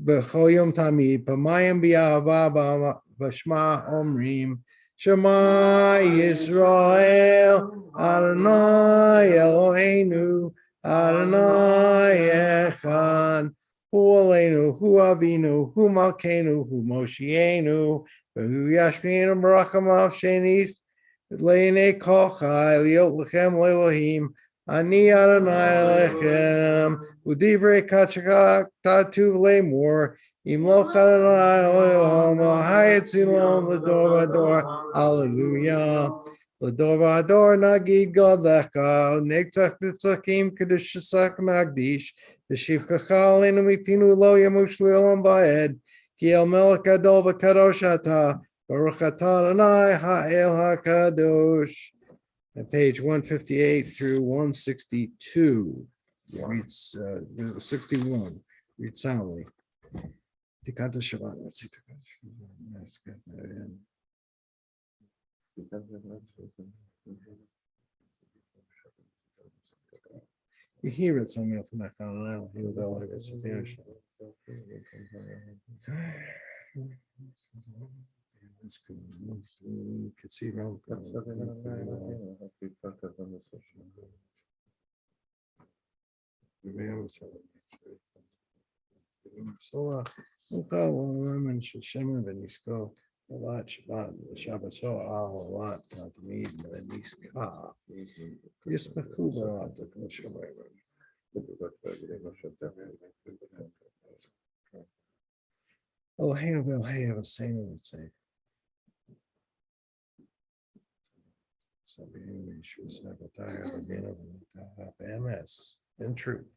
J: B'Chol Yom Tamid Pamayim B'Yahava B'Shma Omrim Shema Yisrael Adonai Eloheinu Adonai Echad Hu Aleinu, Hu Avinu, Hu Malkeinu, Hu Moshienu, Hu Yashminu Barakamav Shenis, Leine Kol Chai, Liot Lechem Lelohim, Ani Adonai Lechem, Udivrei Kachaka Tatu Lemor, Imloch Adonai Elohim, Hayetzilom Lador Vador, Hallelujah. Lador Vador Nagid God Lecha, Nektach Nitzakim Kedush Shasak Magdish, the Shif Kachal in Mipinu Lo Yamush Leolam Baed, Kiel Melech Gadol V'Kadosh Ata, Baruch Atah Adonai Ha'el HaKadosh. At page 158 through 162, reads 61. Read soundly. Tikata Shabbat. You hear it somewhere else in that kind of now. He will go like this. This could see wrong. So, okay, women should shimmer and Nisko a lot Shabbat so a lot to meet and Niska. Yes, Makuba at the Kosher. Oh, hey, well, hey, I was saying, I would say. So, we should have a tire again of MS in truth.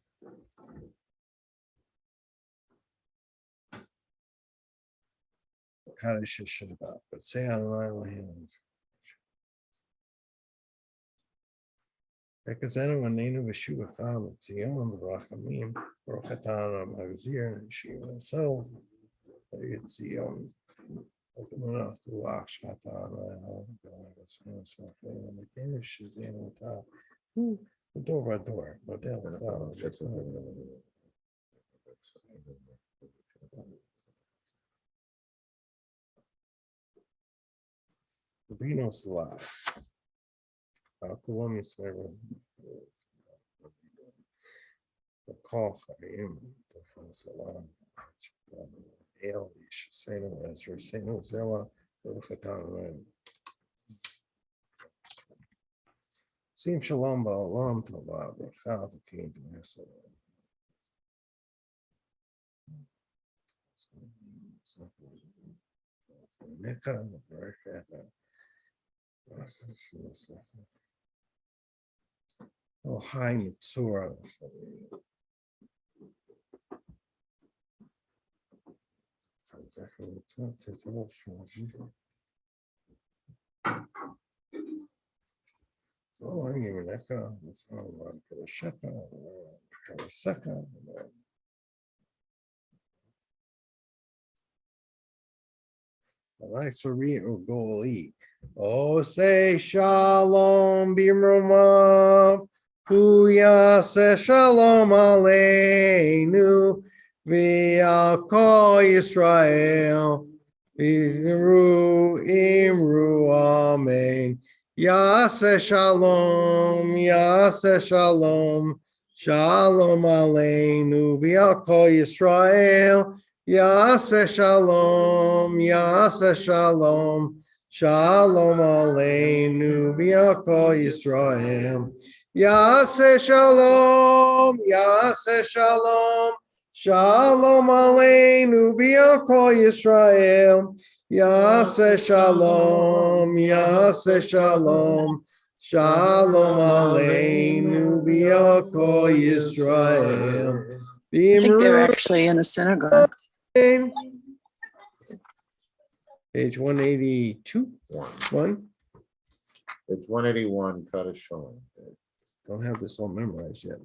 J: Kaddish should about, but say on Island. Because anyone named Yeshua Cham, it's the own the Rachamim, Rochatana Magazir, and Shiva. So it's the own. Open enough to lock Shatan. The Danish is in the top. The door by door, but they'll the Venus alive. Alcohol server. The call him the salon. Ale, Saint Ezra, Saint Ozella, Khatan. Sim Shalom Ba'alam Tova, B'chav King Nessa. Mecca, Oh, hi, Mitzura. So I'm giving that go. It's all right for the shepherd, for a second. All right, so read or goalie. Oh, say shalom, bimromav. Huya se shalom aleinu. V'al kol Yisrael. Imru, amen. Yaseh shalom, shalom aleinu, v'al kol Yisrael, Yaseh Shalom, Yaseh Shalom, Shalom Aleinu, B'Yakol Yisrael. Yaseh Shalom, Yaseh Shalom, Shalom Aleinu, B'Yakol Yisrael. Yaseh Shalom, Yaseh Shalom, Shalom Aleinu, B'Yakol Yisrael.
M: I think they're actually in a synagogue.
J: Page 182. One.
A: It's 181, Kaddish Shalom.
J: Don't have this all memorized yet.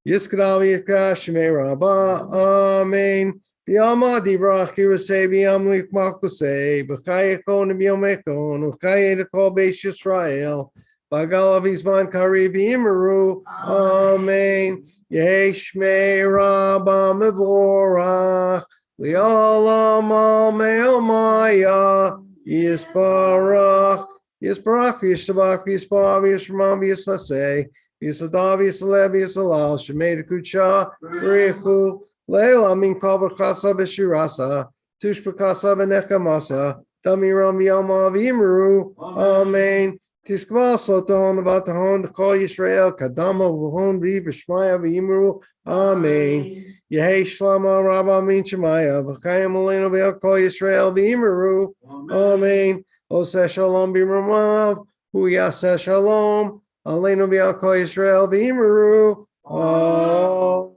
J: Yiskadal Yikah Shemei Rabba. Amen. Biyama Divrach Kirasei Biyam Lik Malkusei. B'chayekon Biyomekon. Ukayekol Beish Yisrael. Bagalav Izman Kari Bimaru. Amen. Yeshmei Rabba Mevorach. Li'olam Almei Maya. Yisbarach. Yisbarach Yishabach Yisbar Yisramam Yislasei. Yisadav Yisalev Yisalal. Shemei Kucha. Richu. Leila Min Kabar Kasa Beshirasa. Tush Prakasa Benekamasa. Damiram Yama Vimru. Amen. Tiskva Soton about the Hon, the Call Yisrael, Kadama, Vahon, Rev, Shmaya, Vimru. Amen. Yehi Shlama, Rabba, Min Shemaya, Vakayam, Elena, Call Yisrael, Vimru. Amen. Ose Shalom, Bimramav, Huyasa Shalom, Elena, Call Yisrael, Vimru. Amen.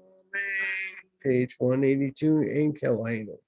J: Page 182, Ein Kelahenu.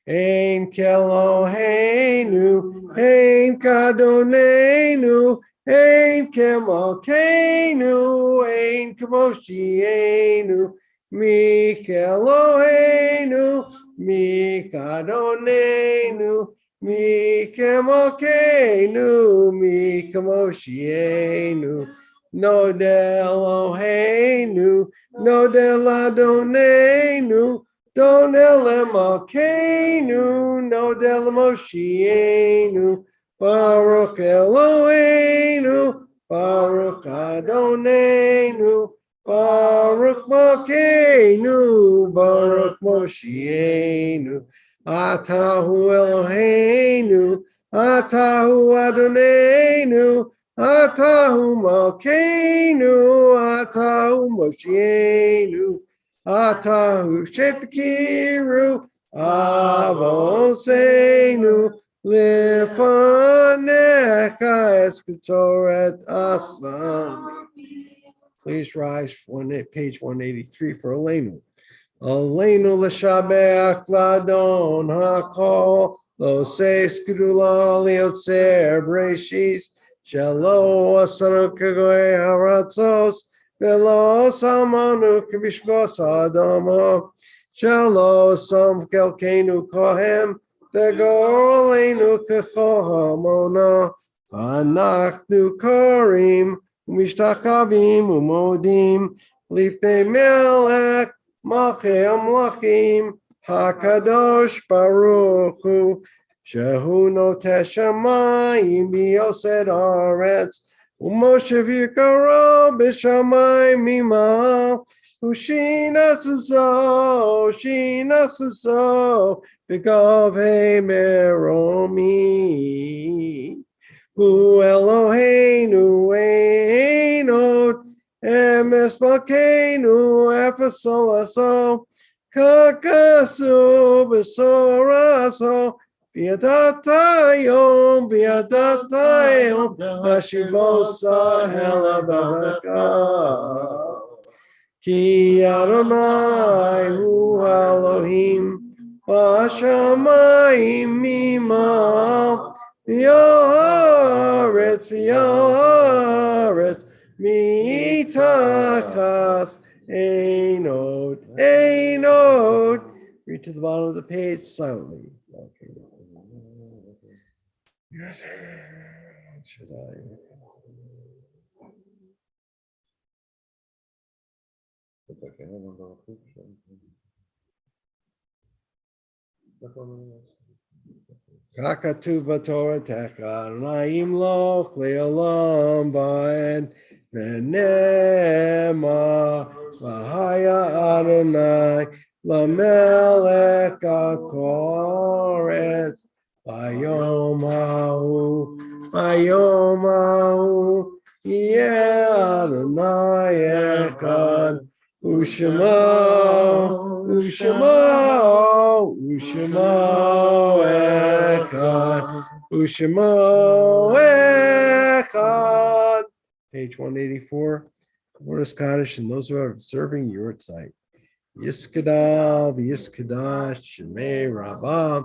J: Ein Keloheinu, Ein Kadonenu, Ein Kemalkeinu, Ein Kemoshienu, Mi Keloheinu, Mi Kadonenu, Mi Kemalkeinu, Mi Kemoshienu, No Deloheinu, No Deladonenu, Don Elemakenu, no Delamoshienu, Baruch Eloheinu, Baruch Adonenu, Baruch Malkeinu, Baruch Moshienu, Atahu Eloheinu, Atahu Adonenu, Atahu Malkeinu, Atahu Moshienu, Atahu Shetkiru Avosenu Lifaneka Eskatoret Asam. Please rise page 183 for Elenu. Elenu l'shabeach ladon hakol lo seis gedula liotzer breshis shelo asar kagoy haratzos Velo samanu kibishbos adama, shalo sam kelkenu kohem, vegorlenu kechohamona, anachnu korim, umishtakavim umodim, lifte melech, malchei amlachim, hakadosh baruch hu, shehu notesh shamayim biyosed aretz, Umoshev Yikaro Bishamai Mima Ushina Suso Bigov He Meromi Hu Eloheinu Einot Emes Balkeinu Efesolaso Kakasu Besoraso Biadatayom, Hashibosa Helabavaka. Ki Adonai Hu Elohim, Vashamayim Mima, V'yaretz, Mitachas, Einot. Read to the bottom of the page silently. Okay. Yes, should I? Kakatu Batora Teka Naim Lo Kleolam Baed Venema Vahaya Adonai Lamelech HaKoretz, Bayom Hahu, Yeh Adonai Echad, Ushemo Echad. Page 184. Word of Scottish, and those who are observing your site. Yiskadal, Yiskadash, Shemei Rabbah,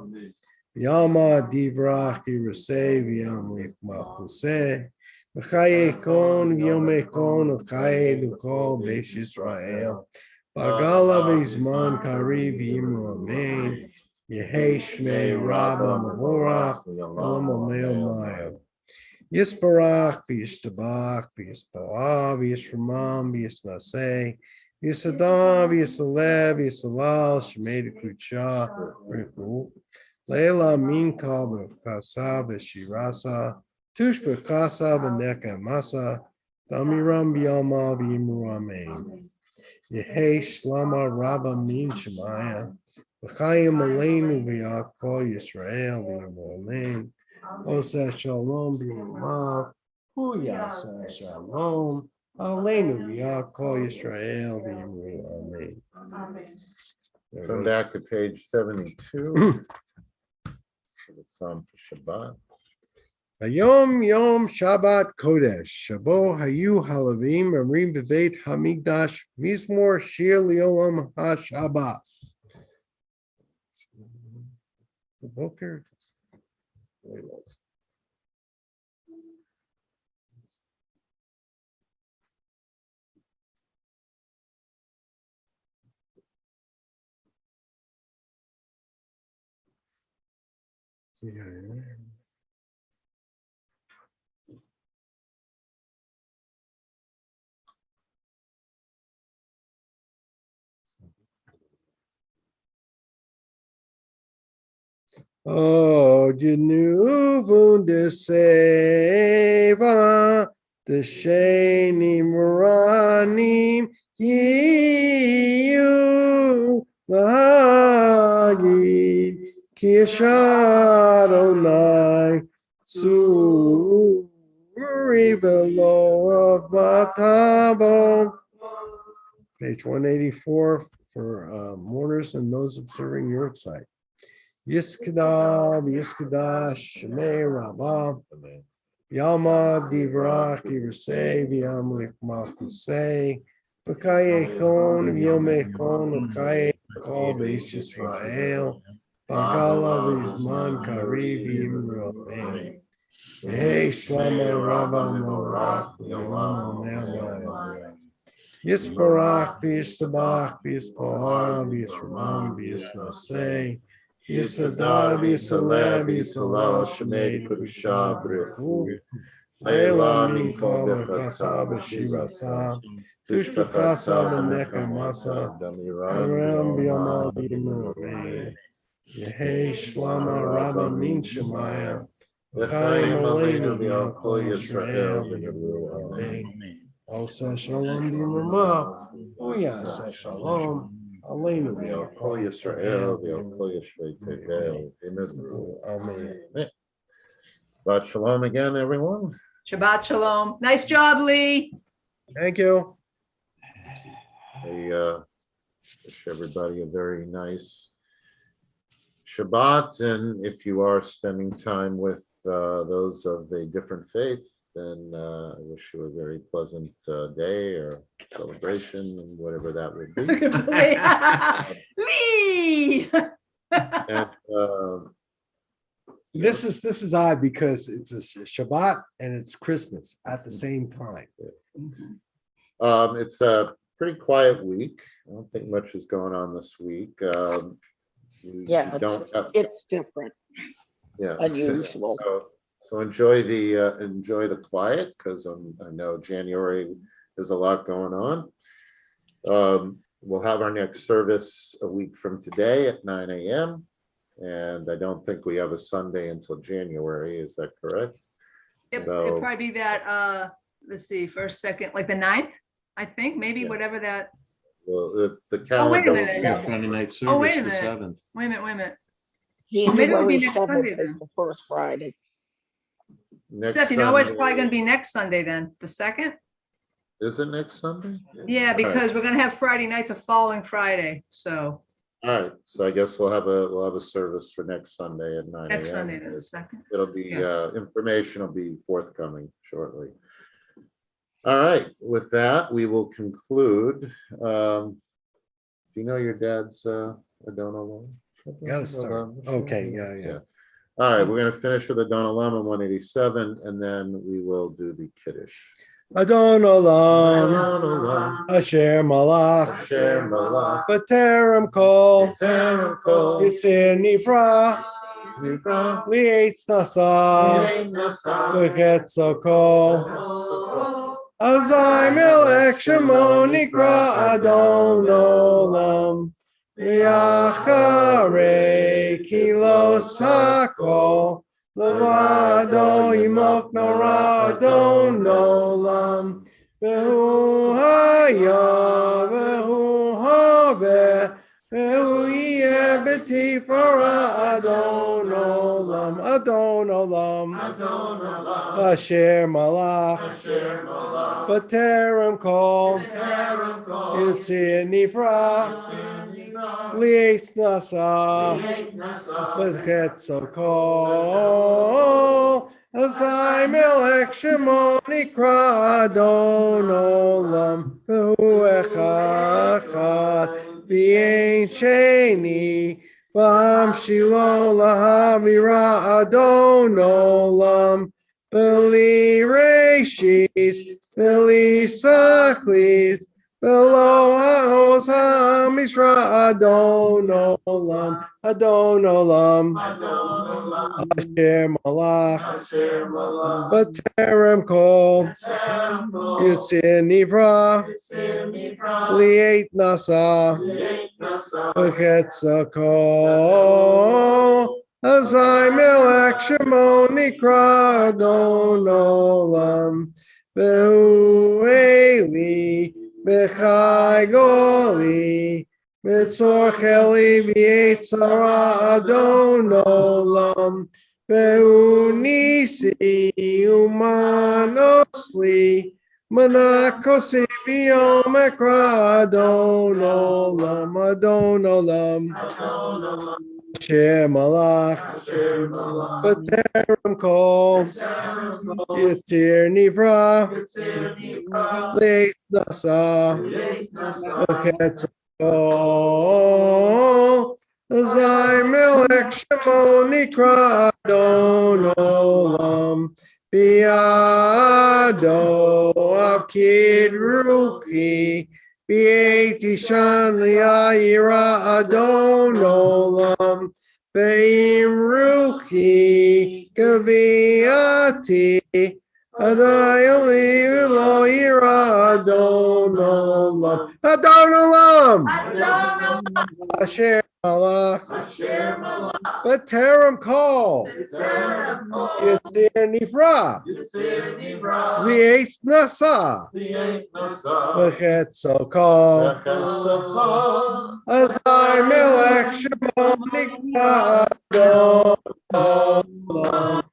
J: Yama Divrach, Yerusei, Yam Lichmachuseh, V'chaye Kon, Yomei Kon, V'chaye Lukol, Beis Yisrael, Bagala V'izman Kariv, Yimru Amen, Yehei Shmei Rabbah Mavorach, Olam Omeo Mayo. Yisbarach, Yishtabach, Yisbaah, Yishramam, Yisnaseh, Yisadam, Yisalev, Yisalal, Shemei Kucha, Riku, Leila Minka, Kasa, Shirasa, Tush Bekasa, Beneka Masa, Damiram Bialma, Bimuamen, Yehei Shlama Rabba Min Shemaya, V'chayim Aleinu V'yakol Yisrael, V'yamolen. Oseh Shalom b'yamav, hu yaseh Shalom, Aleinu v'yakol Yisrael v'yimru Amen.
A: Come back to page 72. For the Psalm for Shabbat.
J: Hayom Yom Shabbat Kodesh, Shabo Hayu Halavim Amrim B'Veit Hamikdash Mizmor Shir Liolam HaShabbos. Boker. Oh, Jenu Vundeseva, the Shani Muranim, Yiyu, Lahagid, Kishadonai, Suri below of Matabo. Page 184 for mourners and those observing your site. Yiskadal, Yiskadash, Shemei Rabbah, Yama Divrach, Yerusei, Yam Lichmachusei, V'chaye Kon, Yomei Kon, V'chaye Kol Beis Yisrael, Bagala V'izman Kariv Yimru Amen. Yehei Shlama Rabbah Morach, Yolam Omer Yisbarach, Yistabach, Yisboah, Yisramam, Yisnaseh, Yisadab, Yisalev, Yisalal, Shemei, Kusha, Brichu, Leila, Minka, Bechasa, Beshirasa, Tush Bechasa, Beneka Masa, Aram, Biama, Bimur, Yehei Shlama, Rabba, Min Shemaya, V'chaim Aleinu, V'yakol Yisrael, V'yavru, Amen. Oseh Shalom b'yamav, hu yaseh Shalom, Aleinu
A: V'yakol Yisrael, V'yakol Yisrael Tevel,
J: Amen.
A: Shabbat Shalom again, everyone.
E: Shabbat Shalom. Nice job, Lee.
J: Thank you.
A: I wish everybody a very nice Shabbat, and if you are spending time with those of a different faith, then I wish you a very pleasant day or celebration, and whatever that would be.
E: Lee.
A: And,
J: This is odd because it's a Shabbat and it's Christmas at the same time.
A: It's a pretty quiet week. I don't think much is going on this week.
L: Yeah, it's different,
A: Yeah,
L: unusual.
A: So enjoy the quiet, because I know January there's a lot going on. We'll have our next service a week from today at 9 a.m. And I don't think we have a Sunday until January. Is that correct?
E: It'll probably be that, let's see, first, second, like the 9th, I think, maybe,
A: Yeah.
E: whatever that.
A: Well, the
E: Oh,
A: calendar.
E: wait a minute.
J: Friday night
E: Oh, wait
J: service,
E: a
J: the
E: minute.
J: 7th.
E: Wait a minute. Well, maybe it'll be
L: January
E: next Sunday
L: 7th
E: then.
L: is the first Friday.
A: Next
E: Seth, you know what? It's
A: Sunday-
E: probably gonna be next Sunday then, the 2nd?
A: Is it next Sunday?
E: Yeah,
A: All right.
E: because we're gonna have Friday night the following Friday, so
A: All right, so I guess we'll have a service for next Sunday at 9
E: next
A: a.m.
E: Sunday then, the 2nd.
A: It'll be,
E: Yeah.
A: information will be forthcoming shortly. All right, with that, we will conclude. Do you know your dad's Adona loan?
J: Gotta start. Okay, yeah.
A: All right, we're gonna finish with Adona Lama 187, and then we will do the Kiddush.
J: Adon Olam,
A: Adon Olam,
J: Asher Malach,
A: Asher Malach,
J: B'terem Kol,
A: B'terem Kol,
J: Yisir Nifra,
A: Nifra,
J: Li'etz Nasa,
A: Li'et Nasa,
J: V'chetzo Kol, Azai Melech Shemo Nikra Adon Olam, V'yacharei Kilos HaKol, Levado Yimlok Nora Adon Olam, Vehu Haya, Vehu Haveh, Vehu Yeh B'tifara Adon Olam, Adon Olam,
A: Adon Olam,
J: Asher Malach,
A: Asher Malach,
J: B'terem Kol,
A: B'terem Kol,
J: Yisir Nifra,
A: Yisir Nifra,
J: Li'etz Nasa,
A: Li'et Nasa,
J: V'chetzo Kol, Azai Melech Shemo Nikra Adon Olam, V'hu Echad, V'yein Sheni, V'am Shilo Lahavira Adon Olam, V'li Reishis, V'li Sachlis, V'lo Ha'os HaMishra Adon Olam, Adon Olam,
A: Adon Olam,
J: Asher Malach,
A: Asher Malach,
J: B'terem Kol,
A: B'terem Kol,
J: Yisir Nifra,
A: Yisir Nifra,
J: Li'et Nasa,
A: Li'et Nasa,
J: V'chetzo Kol, Azai Melech Shemo Nikra Adon Olam, V'hu Eli, B'chai Goli, B'tzor Cheli V'yetzara Adon Olam, V'hu Nisi Umanosli, Manakosi B'yom Ekra Adon Olam, Adon Olam,
A: Adon Olam,
J: Asher Malach,
A: Asher Malach,
J: B'terem Kol,
A: B'terem Kol,
J: Yisir Nifra,
A: Yisir Nifra,
J: Li'etz Nasa,
A: Li'et Nasa,
J: V'chetzo Kol, Azai Melech Shemo Nikra Adon Olam, Biado Avkid Ruchi, B'eti Shan Li'ayira Adon Olam, Ve'im Ruchi Gaviati, Adai Oli Lo Yira Adon Olam, Adon Olam, Asher Malach,
A: Asher Malach,
J: B'terem Kol,
A: B'terem Kol,
J: Yisir Nifra,
A: Yisir Nifra,
J: Li'etz Nasa,
A: Li'et Nasa,
J: V'chetzo Kol,
A: V'chetzo Kol,
J: Azai Melech Shemo Nikra Adon Olam.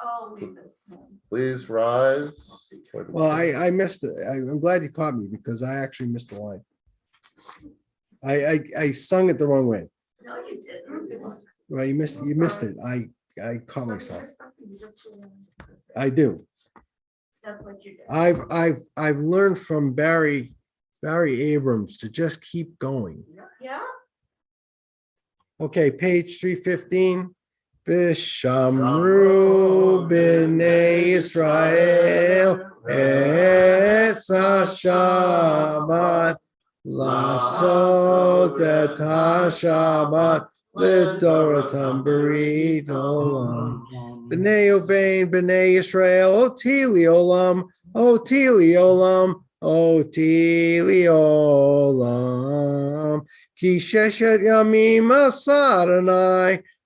I: Oh, we missed him.
A: Please rise.
J: Well, I missed it. I'm glad you caught me because I actually missed the line. I sung it the wrong way.
I: No, you didn't.
J: Well, you missed it. I caught myself. I do.
I: That's what you did.
J: I've learned from Barry Abrams to just keep going.
I: Yeah?
J: Okay, page 315. Vishamru b'nei Yisrael et Shabbat lasot et Shabbat l'doratam berit olam. B'nei Uvein b'nei Yisrael otili olam, otili olam, otili olam. Ki sheshet yamim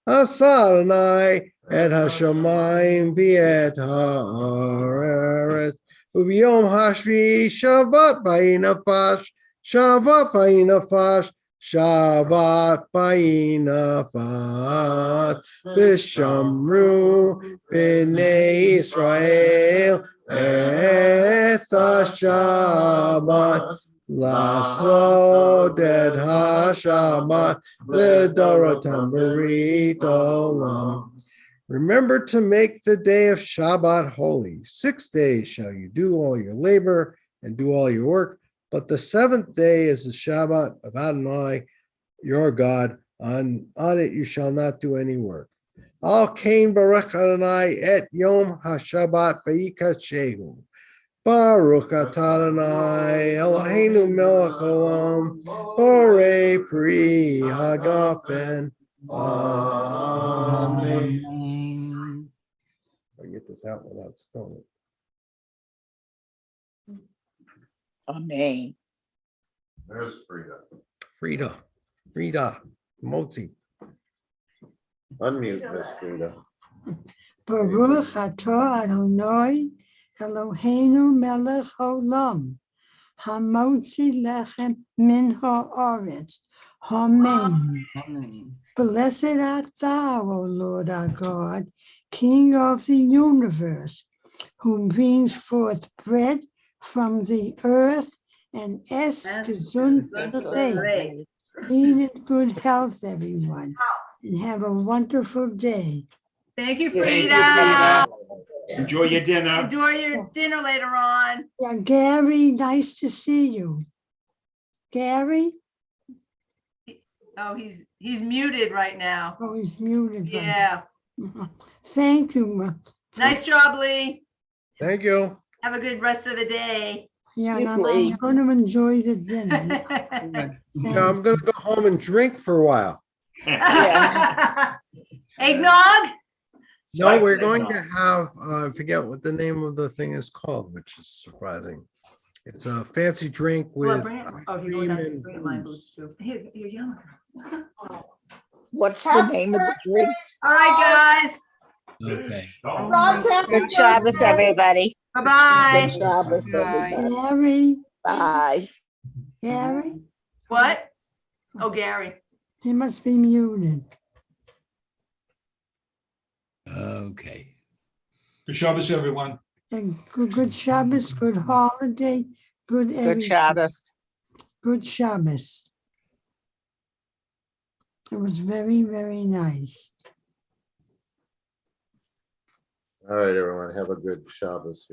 J: Asaranai et hashamayim v'et haaretz. Uvyom hashvi Shabbat ba'inafash Shabbat vayinafash. Shabbat vayinafash. Vishamru b'nei Israel. Et Shabbat. Lasod et hashabat ledorotam berit olam. Remember to make the day of Shabbat holy. 6 days shall you do all your labor and do all your work, but the seventh day is the Shabbat of Adonai, your God. On it you shall not do any work. Al kain baruch Adonai et yom hashabat vayikashehu. Baruch atah Adonai Eloheinu melech haolam borei pri hagafen. Amen.
C: Amen.
J: I get this out without spelling it.
L: Amen.
A: There's Frida.
J: Frida, Motzi.
A: Unmute, Miss Frida.
F: Baruch atah Adonai Eloheinu melech haolam, hamotzi lechem min haaretz. Amen.
C: Amen.
F: Blessed art thou, O Lord our God, King of the universe, who brings forth bread from the earth and gesund today. Eat in good health, everyone, and have a wonderful day.
E: Thank you,
H: Thank you,
E: Frida.
H: Frida. Enjoy your dinner.
E: Enjoy your dinner later on.
F: Yeah, Gary, nice to see you. Gary?
E: Oh, he's muted right now.
F: Oh, he's muted. right
E: Yeah.
F: now. Thank you.
E: Nice job, Lee.
J: Thank you.
E: Have a good rest of the day.
F: Yeah,
L: You
F: and I'm
L: please.
F: going to enjoy the dinner.
C: Good.
J: Now I'm gonna go home and drink for a while.
E: Eggnog?
J: No, we're going to have, I forget what the name of the thing is called, which is surprising. It's a fancy drink
E: Well,
J: with
E: bring it. Oh, you're
J: cream
E: going down.
J: and
E: Bring it mine,
J: booze.
E: too. Here, yum.
L: What's the name of the drink?
E: All right, guys.
G: Okay.
K: Good Shabbos, everybody.
E: Bye-bye.
L: Good Shabbos, everybody.
F: Gary,
L: Bye.
F: Gary,
E: What? Oh, Gary.
F: he must be muted.
G: Okay.
B: Good Shabbos, everyone.
F: And good Shabbos, good holiday, good
K: Good
F: everything.
K: Shabbos.
F: Good Shabbos. It was very, very nice.
A: All right, everyone, have a good Shabbos.